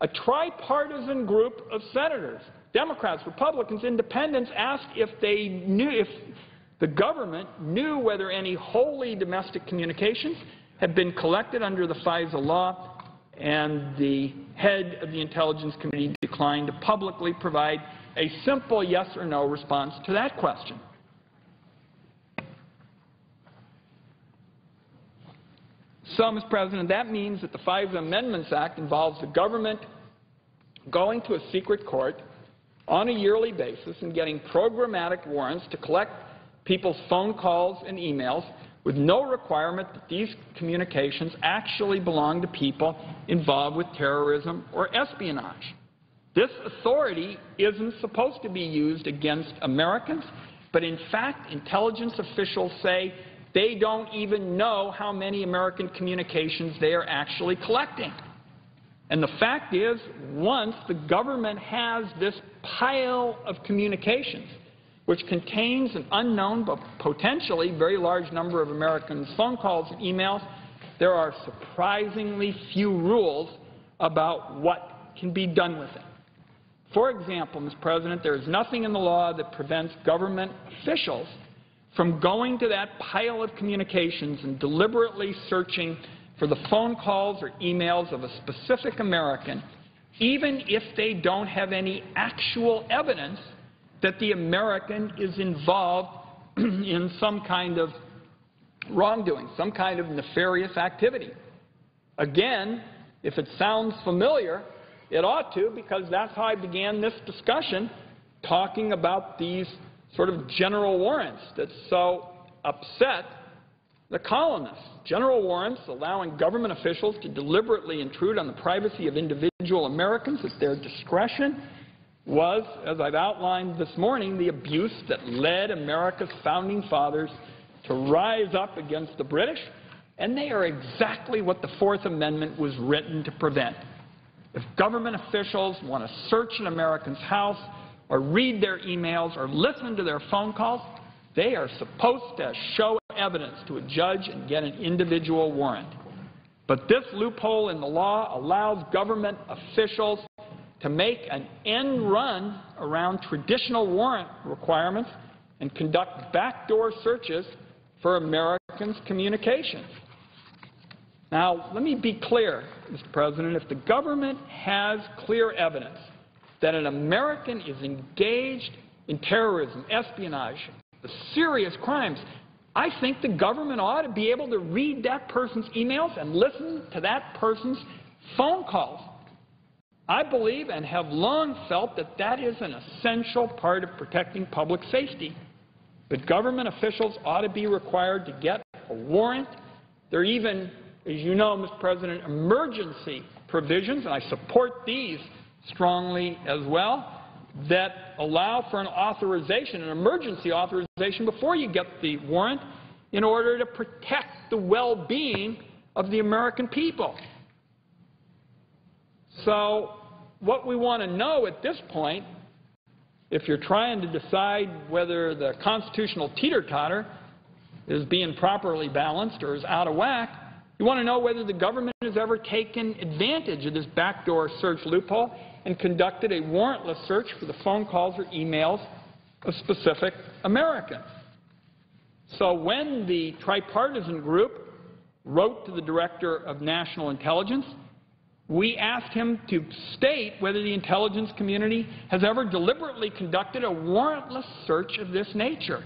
A tripartisan group of senators, Democrats, Republicans, Independents, asked if the government knew whether any wholly domestic communications had been collected under the FISA law, and the head of the intelligence committee declined to publicly provide a simple yes or no response to that question. So, Mr. President, that means that the FISA Amendments Act involves the government going to a secret court on a yearly basis and getting programmatic warrants to collect people's phone calls and emails with no requirement that these communications actually belong to people involved with terrorism or espionage. This authority isn't supposed to be used against Americans, but in fact, intelligence officials say they don't even know how many American communications they are actually collecting. And the fact is, once the government has this pile of communications, which contains an unknown but potentially very large number of Americans' phone calls and emails, there are surprisingly few rules about what can be done with it. For example, Mr. President, there is nothing in the law that prevents government officials from going to that pile of communications and deliberately searching for the phone calls or emails of a specific American, even if they don't have any actual evidence that the American is involved in some kind of wrongdoing, some kind of nefarious activity. Again, if it sounds familiar, it ought to, because that's how I began this discussion, talking about these sort of general warrants that so upset the colonists. General warrants allowing government officials to deliberately intrude on the privacy of individual Americans at their discretion was, as I've outlined this morning, the abuse that led America's founding fathers to rise up against the British, and they are exactly what the Fourth Amendment was written to prevent. If government officials want to search an American's house or read their emails or listen to their phone calls, they are supposed to show evidence to a judge and get an individual warrant. But this loophole in the law allows government officials to make an end run around traditional warrant requirements and conduct backdoor searches for Americans' communications. Now, let me be clear, Mr. President. If the government has clear evidence that an American is engaged in terrorism, espionage, serious crimes, I think the government ought to be able to read that person's emails and listen to that person's phone calls. I believe and have long felt that that is an essential part of protecting public safety. But government officials ought to be required to get a warrant. There are even, as you know, Mr. President, emergency provisions, and I support these strongly as well, that allow for an authorization, an emergency authorization, before you get the warrant in order to protect the well-being of the American people. So what we want to know at this point, if you're trying to decide whether the constitutional teeter-totter is being properly balanced or is out of whack, you want to know whether the government has ever taken advantage of this backdoor search loophole and conducted a warrantless search for the phone calls or emails of specific Americans. So when the tripartisan group wrote to the Director of National Intelligence, we asked him to state whether the intelligence community has ever deliberately conducted a warrantless search of this nature.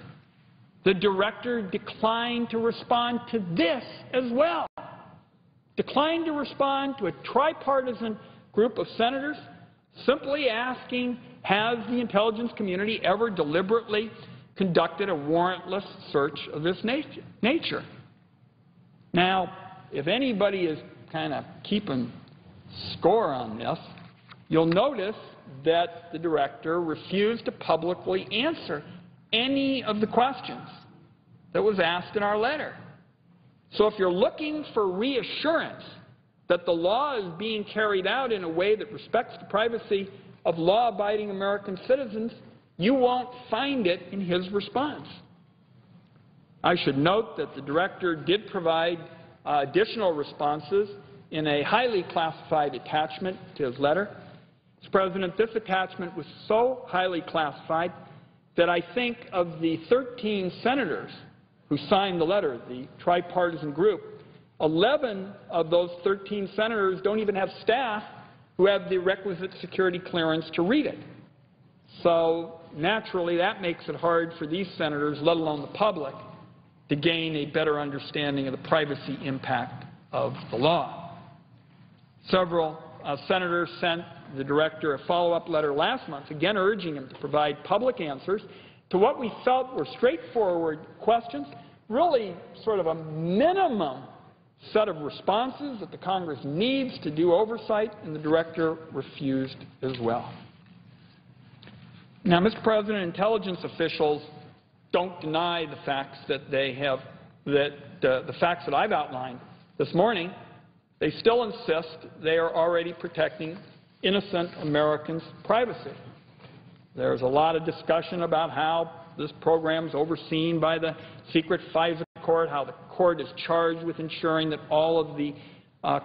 The Director declined to respond to this as well. Declined to respond to a tripartisan group of senators simply asking, has the intelligence community ever deliberately conducted a warrantless search of this nature? Now, if anybody is kind of keeping score on this, you'll notice that the Director refused to publicly answer any of the questions that was asked in our letter. So if you're looking for reassurance that the law is being carried out in a way that respects the privacy of law-abiding American citizens, you won't find it in his response. I should note that the director did provide additional responses in a highly classified attachment to his letter. Mr. President, this attachment was so highly classified that I think of the 13 senators who signed the letter, the tripartisan group, 11 of those 13 senators don't even have staff who have the requisite security clearance to read it. So naturally, that makes it hard for these senators, let alone the public, to gain a better understanding of the privacy impact of the law. Several senators sent the director a follow-up letter last month, again urging him to provide public answers to what we felt were straightforward questions, really sort of a minimum set of responses that the Congress needs to do oversight, and the director refused as well. Now, Mr. President, intelligence officials don't deny the facts that they have, the facts that I've outlined this morning. They still insist they are already protecting innocent Americans' privacy. There's a lot of discussion about how this program is overseen by the secret FISA court, how the court is charged with ensuring that all of the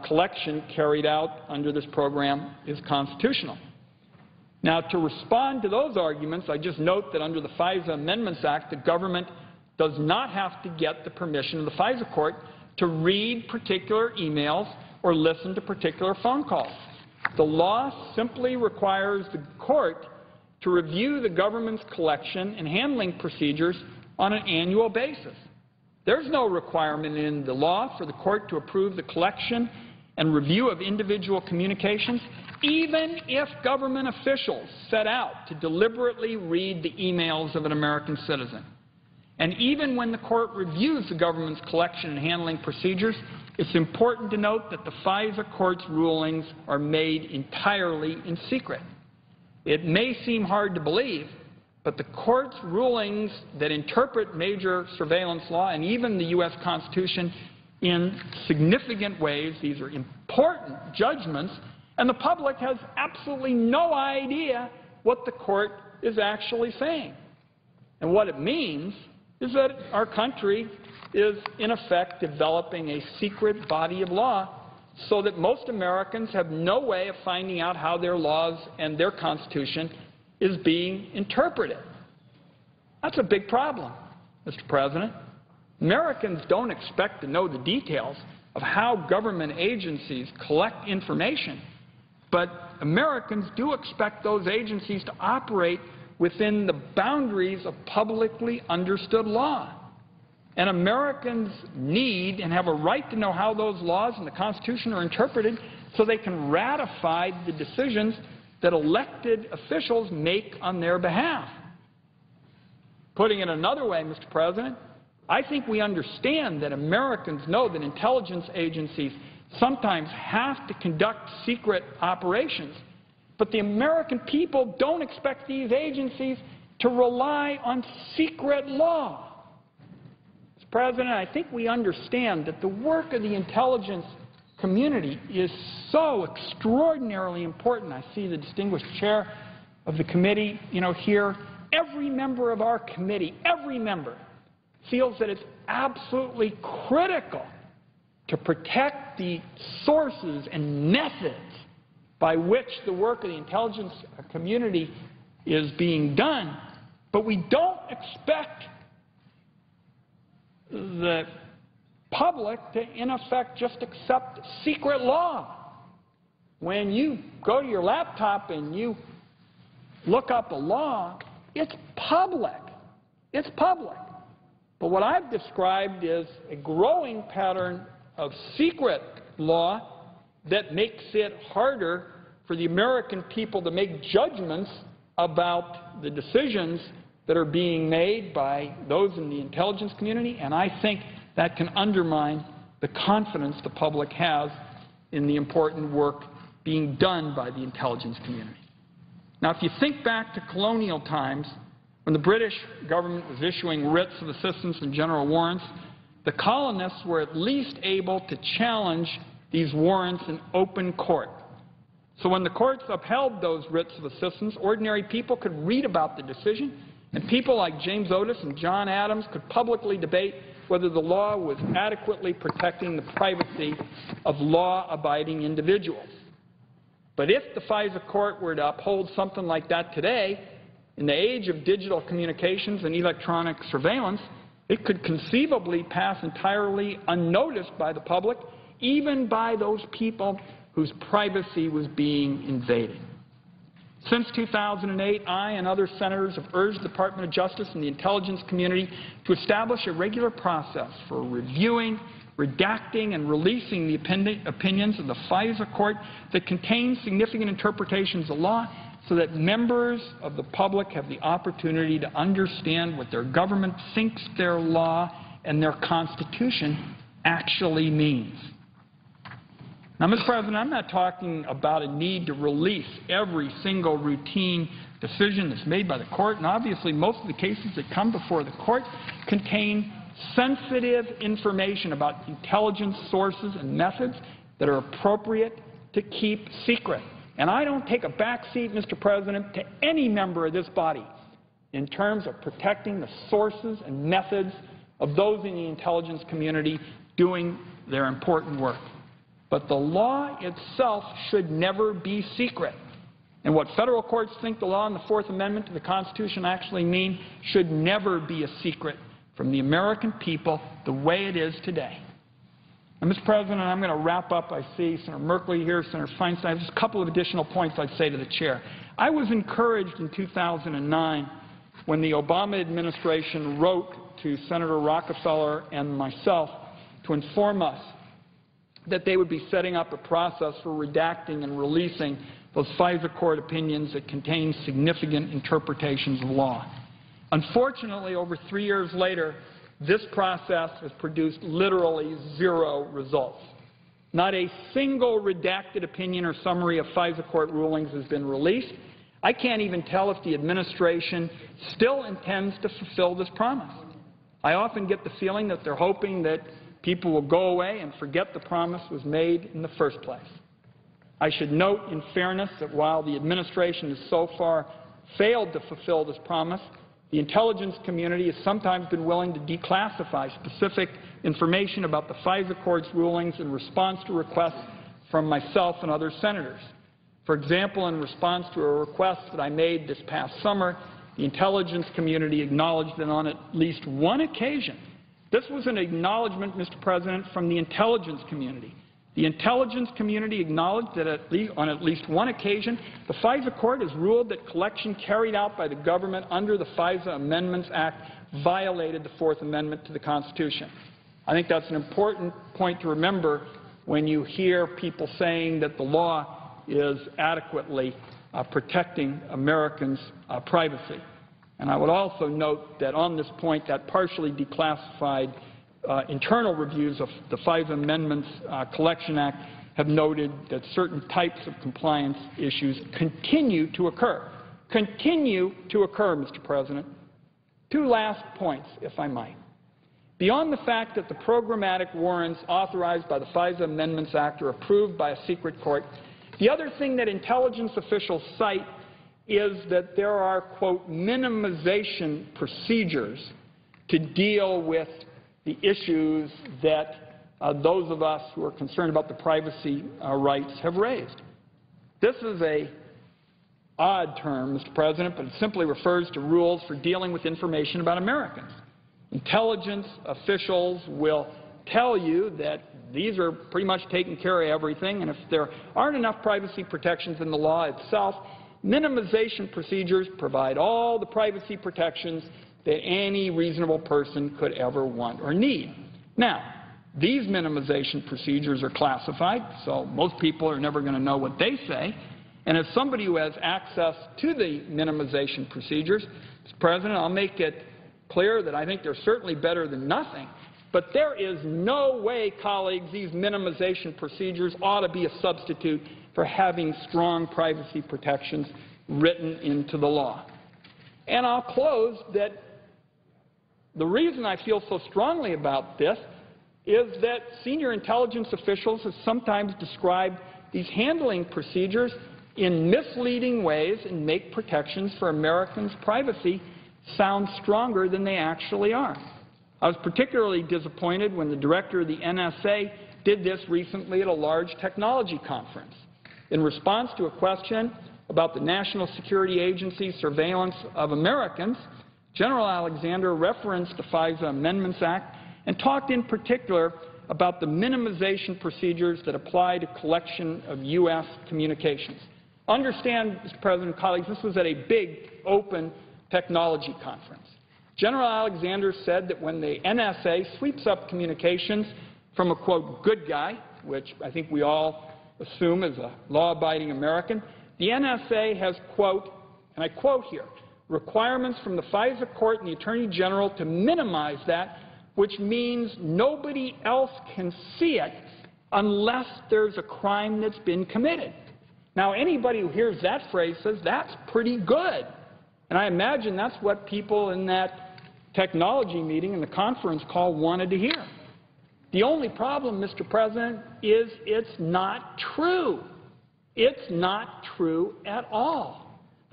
collection carried out under this program is constitutional. Now, to respond to those arguments, I just note that under the FISA Amendments Act, the government does not have to get the permission of the FISA court to read particular emails or listen to particular phone calls. The law simply requires the court to review the government's collection and handling procedures on an annual basis. There's no requirement in the law for the court to approve the collection and review of individual communications, even if government officials set out to deliberately read the emails of an American citizen. And even when the court reviews the government's collection and handling procedures, it's important to note that the FISA court's rulings are made entirely in secret. It may seem hard to believe, but the court's rulings that interpret major surveillance law and even the U.S. Constitution in significant ways, these are important judgments, and the public has absolutely no idea what the court is actually saying. And what it means is that our country is, in effect, developing a secret body of law so that most Americans have no way of finding out how their laws and their Constitution is being interpreted. That's a big problem, Mr. President. Americans don't expect to know the details of how government agencies collect information, but Americans do expect those agencies to operate within the boundaries of publicly understood law. And Americans need and have a right to know how those laws and the Constitution are interpreted so they can ratify the decisions that elected officials make on their behalf. Putting it another way, Mr. President, I think we understand that Americans know that intelligence agencies sometimes have to conduct secret operations, but the American people don't expect these agencies to rely on secret law. Mr. President, I think we understand that the work of the intelligence community is so extraordinarily important. I see the distinguished chair of the committee, here. Every member of our committee, every member, feels that it's absolutely critical to protect the sources and methods by which the work of the intelligence community is being done, but we don't expect the public to, in effect, just accept secret law. When you go to your laptop and you look up a law, it's public. It's public. But what I've described is a growing pattern of secret law that makes it harder for the American people to make judgments about the decisions that are being made by those in the intelligence community, and I think that can undermine the confidence the public has in the important work being done by the intelligence community. Now, if you think back to colonial times, when the British government was issuing writs of assistance and general warrants, the colonists were at least able to challenge these warrants in open court. So when the courts upheld those writs of assistance, ordinary people could read about the decision, and people like James Otis and John Adams could publicly debate whether the law was adequately protecting the privacy of law-abiding individuals. But if the FISA court were to uphold something like that today, in the age of digital communications and electronic surveillance, it could conceivably pass entirely unnoticed by the public, even by those people whose privacy was being invaded. Since 2008, I and other senators have urged the Department of Justice and the intelligence community to establish a regular process for reviewing, redacting, and releasing the opinions of the FISA court that contain significant interpretations of law so that members of the public have the opportunity to understand what their government thinks their law and their Constitution actually means. Now, Mr. President, I'm not talking about a need to release every single routine decision that's made by the court, and obviously most of the cases that come before the court contain sensitive information about intelligence sources and methods that are appropriate to keep secret. And I don't take a back seat, Mr. President, to any member of this body in terms of protecting the sources and methods of those in the intelligence community doing their important work. But the law itself should never be secret. And what federal courts think the law and the Fourth Amendment to the Constitution actually mean should never be a secret from the American people the way it is today. And, Mr. President, I'm going to wrap up. I see Senator Merkley here, Senator Feinstein. Just a couple of additional points I'd say to the Chair. I was encouraged in 2009 when the Obama administration wrote to Senator Rockefeller and myself to inform us that they would be setting up a process for redacting and releasing those FISA court opinions that contain significant interpretations of law. Unfortunately, over 3 years later, this process has produced literally zero results. Not a single redacted opinion or summary of FISA court rulings has been released. I can't even tell if the administration still intends to fulfill this promise. I often get the feeling that they're hoping that people will go away and forget the promise was made in the first place. I should note in fairness that while the administration has so far failed to fulfill this promise, the intelligence community has sometimes been willing to declassify specific information about the FISA court's rulings in response to requests from myself and other senators. For example, in response to a request that I made this past summer, the intelligence community acknowledged that on at least one occasion, this was an acknowledgment, Mr. President, from the intelligence community. The intelligence community acknowledged that on at least one occasion, the FISA court has ruled that collection carried out by the government under the FISA Amendments Act violated the Fourth Amendment to the Constitution. I think that's an important point to remember when you hear people saying that the law is adequately protecting Americans' privacy. And I would also note that on this point, that partially declassified internal reviews of the FISA Amendments Collection Act have noted that certain types of compliance issues continue to occur. Continue to occur, Mr. President. Two last points, if I might. Beyond the fact that the programmatic warrants authorized by the FISA Amendments Act are approved by a secret court, the other thing that intelligence officials cite is that there are, quote, minimization procedures to deal with the issues that those of us who are concerned about the privacy rights have raised. This is an odd term, Mr. President, but it simply refers to rules for dealing with information about Americans. Intelligence officials will tell you that these are pretty much taking care of everything, and if there aren't enough privacy protections in the law itself, minimization procedures provide all the privacy protections that any reasonable person could ever want or need. Now, these minimization procedures are classified, so most people are never going to know what they say. And as somebody who has access to the minimization procedures, Mr. President, I'll make it clear that I think they're certainly better than nothing. But there is no way, colleagues, these minimization procedures ought to be a substitute for having strong privacy protections written into the law. And I'll close that the reason I feel so strongly about this is that senior intelligence officials have sometimes described these handling procedures in misleading ways and make protections for Americans' privacy sound stronger than they actually are. I was particularly disappointed when the director of the NSA did this recently at a large technology conference. In response to a question about the National Security Agency's surveillance of Americans, General Alexander referenced the FISA Amendments Act and talked in particular about the minimization procedures that apply to collection of U.S. communications. Understand, Mr. President and colleagues, this was at a big, open technology conference. General Alexander said that when the NSA sweeps up communications from a, quote, good guy, which I think we all assume is a law-abiding American, the NSA has, quote, and I quote here, requirements from the FISA court and the Attorney General to minimize that, which means nobody else can see it unless there's a crime that's been committed. Now, anybody who hears that phrase says that's pretty good. And I imagine that's what people in that technology meeting in the conference call wanted to hear. The only problem, Mr. President, is it's not true. It's not true at all.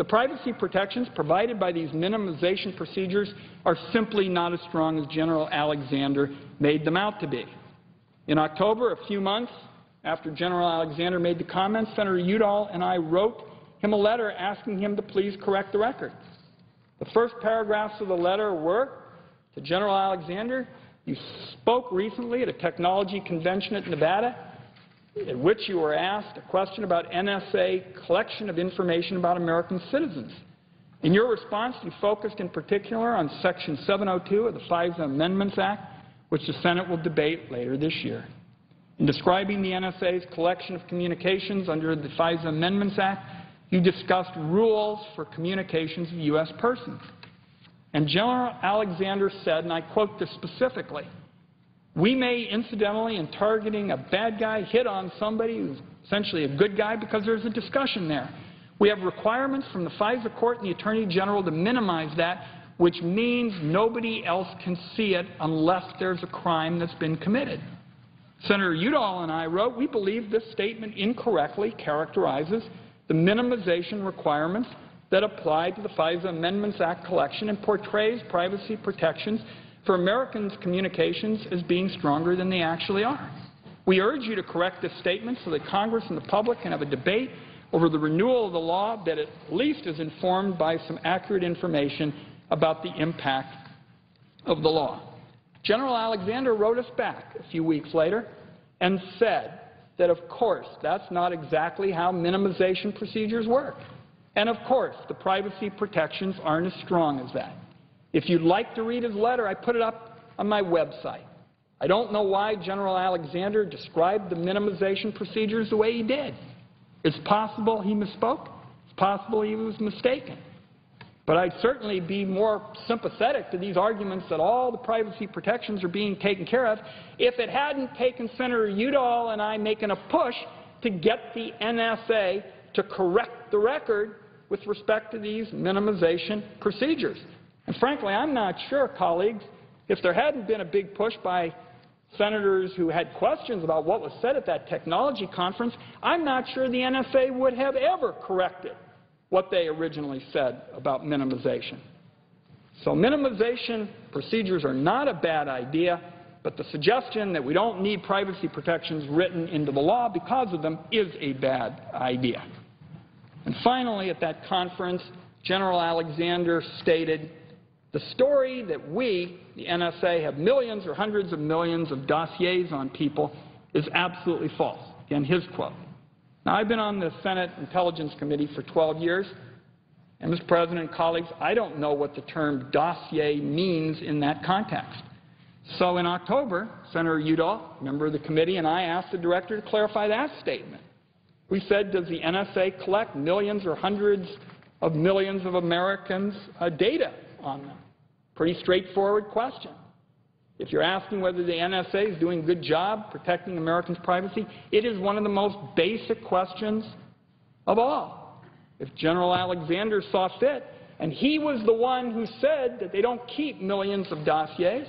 The privacy protections provided by these minimization procedures are simply not as strong as General Alexander made them out to be. In October, a few months after General Alexander made the comments, Senator Udall and I wrote him a letter asking him to please correct the record. The first paragraphs of the letter were, to General Alexander, you spoke recently at a technology convention at Nevada in which you were asked a question about NSA collection of information about American citizens. In your response, you focused in particular on Section 702 of the FISA Amendments Act, which the Senate will debate later this year. In describing the NSA's collection of communications under the FISA Amendments Act, you discussed rules for communications of U.S. persons. And General Alexander said, and I quote this specifically, we may incidentally, in targeting a bad guy, hit on somebody who's essentially a good guy because there's a discussion there. We have requirements from the FISA court and the Attorney General to minimize that, which means nobody else can see it unless there's a crime that's been committed. Senator Udall and I wrote, we believe this statement incorrectly characterizes the minimization requirements that apply to the FISA Amendments Act collection and portrays privacy protections for Americans' communications as being stronger than they actually are. We urge you to correct this statement so that Congress and the public can have a debate over the renewal of the law that at least is informed by some accurate information about the impact of the law. General Alexander wrote us back a few weeks later and said that, of course, that's not exactly how minimization procedures work. And, of course, the privacy protections aren't as strong as that. If you'd like to read his letter, I put it up on my website. I don't know why General Alexander described the minimization procedures the way he did. It's possible he misspoke. It's possible he was mistaken. But I'd certainly be more sympathetic to these arguments that all the privacy protections are being taken care of if it hadn't taken Senator Udall and I making a push to get the NSA to correct the record with respect to these minimization procedures. And frankly, I'm not sure, colleagues, if there hadn't been a big push by senators who had questions about what was said at that technology conference, I'm not sure the NSA would have ever corrected what they originally said about minimization. So minimization procedures are not a bad idea, but the suggestion that we don't need privacy protections written into the law because of them is a bad idea. And finally, at that conference, General Alexander stated, the story that we, the NSA, have millions or hundreds of millions of dossiers on people is absolutely false. Again, his quote. Now, I've been on the Senate Intelligence Committee for 12 years, and Mr. President and colleagues, I don't know what the term dossier means in that context. So in October, Senator Udall, member of the committee, and I asked the director to clarify that statement. We said, does the NSA collect millions or hundreds of millions of Americans' data on them? Pretty straightforward question. If you're asking whether the NSA is doing a good job protecting Americans' privacy, it is one of the most basic questions of all. If General Alexander saw fit, and he was the one who said that they don't keep millions of dossiers,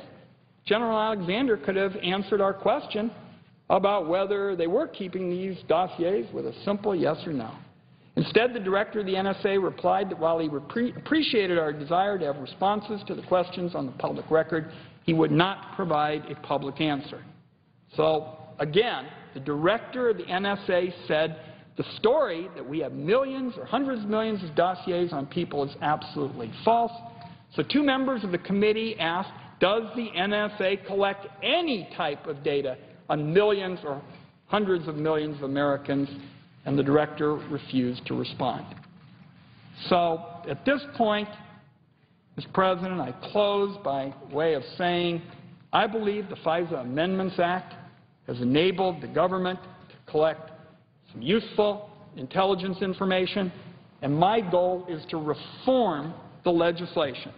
General Alexander could have answered our question about whether they were keeping these dossiers with a simple yes or no. Instead, the director of the NSA replied that while he appreciated our desire to have responses to the questions on the public record, he would not provide a public answer. So, again, the director of the NSA said the story that we have millions or hundreds of millions of dossiers on people is absolutely false. So two members of the committee asked, does the NSA collect any type of data on millions or hundreds of millions of Americans? And the director refused to respond. So at this point, Mr. President, I close by way of saying I believe the FISA Amendments Act has enabled the government to collect some useful intelligence information, and my goal is to reform the legislation.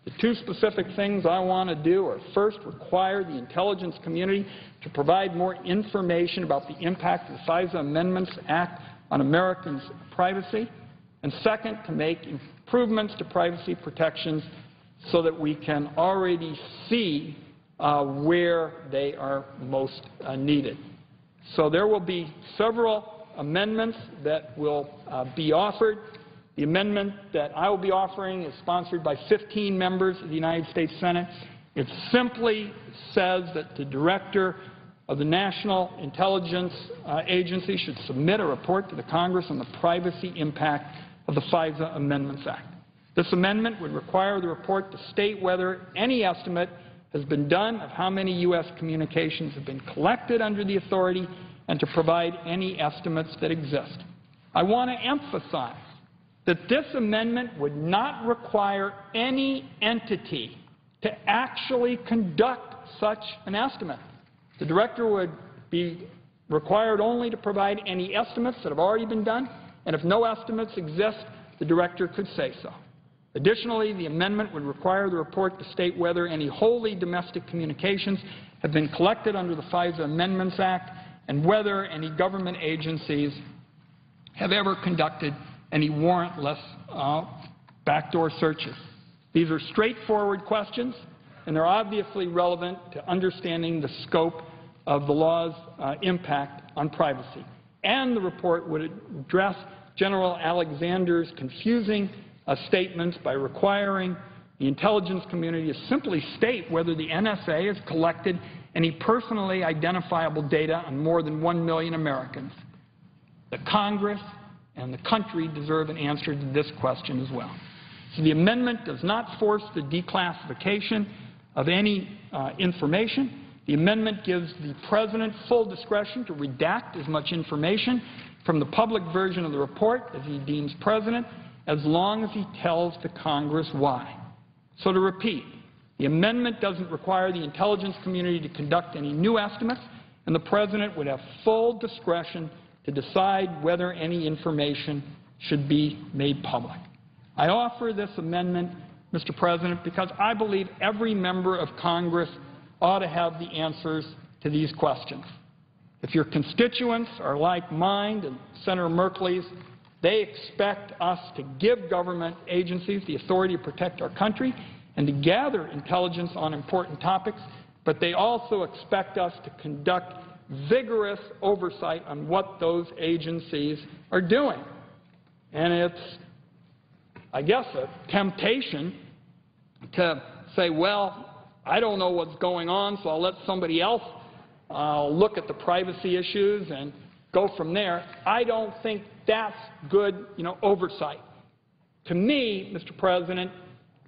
The two specific things I want to do are, first, require the intelligence community to provide more information about the impact of the FISA Amendments Act on Americans' privacy, and second, to make improvements to privacy protections so that we can already see where they are most needed. So there will be several amendments that will be offered. The amendment that I will be offering is sponsored by 15 members of the United States Senate. It simply says that the director of the National Intelligence Agency should submit a report to the Congress on the privacy impact of the FISA Amendments Act. This amendment would require the report to state whether any estimate has been done of how many U.S. communications have been collected under the authority and to provide any estimates that exist. I want to emphasize that this amendment would not require any entity to actually conduct such an estimate. The director would be required only to provide any estimates that have already been done, and if no estimates exist, the director could say so. Additionally, the amendment would require the report to state whether any wholly domestic communications have been collected under the FISA Amendments Act and whether any government agencies have ever conducted any warrantless backdoor searches. These are straightforward questions, and they're obviously relevant to understanding the scope of the law's impact on privacy. And the report would address General Alexander's confusing statements by requiring the intelligence community to simply state whether the NSA has collected any personally identifiable data on more than 1 million Americans. The Congress and the country deserve an answer to this question as well. So the amendment does not force the declassification of any information. The amendment gives the President full discretion to redact as much information from the public version of the report as he deems present, as long as he tells the Congress why. So to repeat, the amendment doesn't require the intelligence community to conduct any new estimates, and the President would have full discretion to decide whether any information should be made public. I offer this amendment, Mr. President, because I believe every member of Congress ought to have the answers to these questions. If your constituents are like mine and Senator Merkley's, they expect us to give government agencies the authority to protect our country and to gather intelligence on important topics, but they also expect us to conduct vigorous oversight on what those agencies are doing. And it's, I guess, a temptation to say, well, I don't know what's going on, so I'll let somebody else look at the privacy issues and go from there. I don't think that's good, oversight. To me, Mr. President,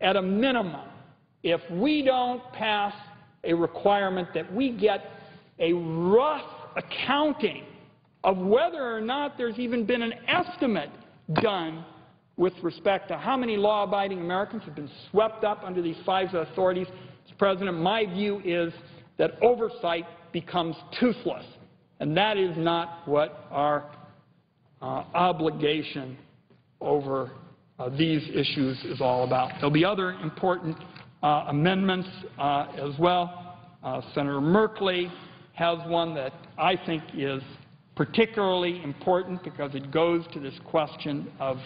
at a minimum, if we don't pass a requirement that we get a rough accounting of whether or not there's even been an estimate done with respect to how many law-abiding Americans have been swept up under these FISA authorities, Mr. President, my view is that oversight becomes toothless, and that is not what our obligation over these issues is all about. There will be other important amendments as well. Senator Merkley has one that I think is particularly important because it goes to this question of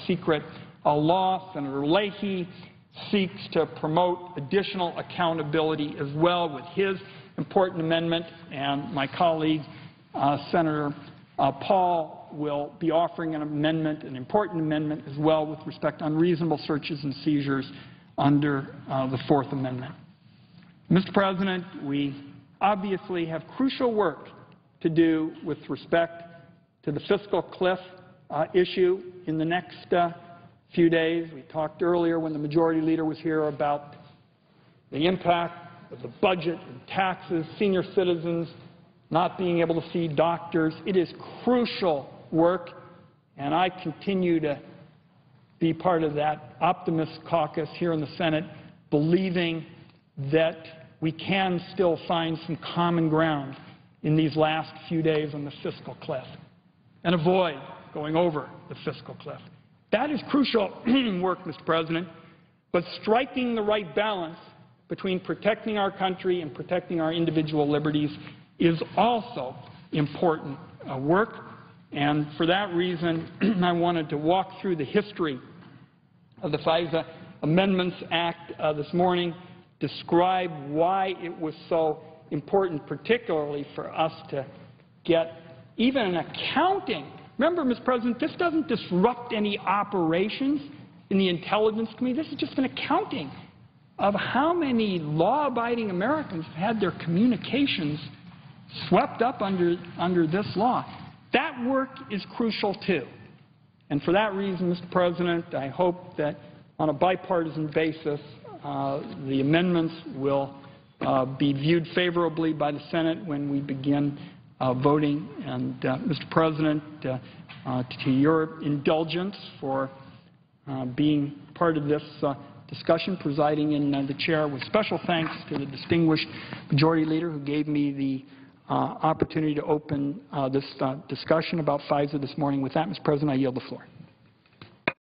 secret law. Senator Leahy seeks to promote additional accountability as well with his important amendment, and my colleague, Senator Paul, will be offering an amendment, an important amendment as well, with respect to unreasonable searches and seizures under the Fourth Amendment. Mr. President, we obviously have crucial work to do with respect to the fiscal cliff issue in the next few days. We talked earlier when the Majority Leader was here about the impact of the budget and taxes, senior citizens not being able to see doctors. It is crucial work, and I continue to be part of that optimist caucus here in the Senate, believing that we can still find some common ground in these last few days on the fiscal cliff and avoid going over the fiscal cliff. That is crucial work, Mr. President, but striking the right balance between protecting our country and protecting our individual liberties is also important work. And for that reason, I wanted to walk through the history of the FISA Amendments Act this morning, describe why it was so important, particularly for us to get even an accounting. Remember, Mr. President, this doesn't disrupt any operations in the Intelligence Committee. This is just an accounting of how many law-abiding Americans have had their communications swept up under this law. That work is crucial, too. And for that reason, Mr. President, I hope that on a bipartisan basis, the amendments will be viewed favorably by the Senate when we begin voting. And, Mr. President, to your indulgence for being part of this discussion, presiding in the chair, with special thanks to the distinguished Majority Leader who gave me the opportunity to open this discussion about FISA this morning. With that, Mr. President, I yield the floor.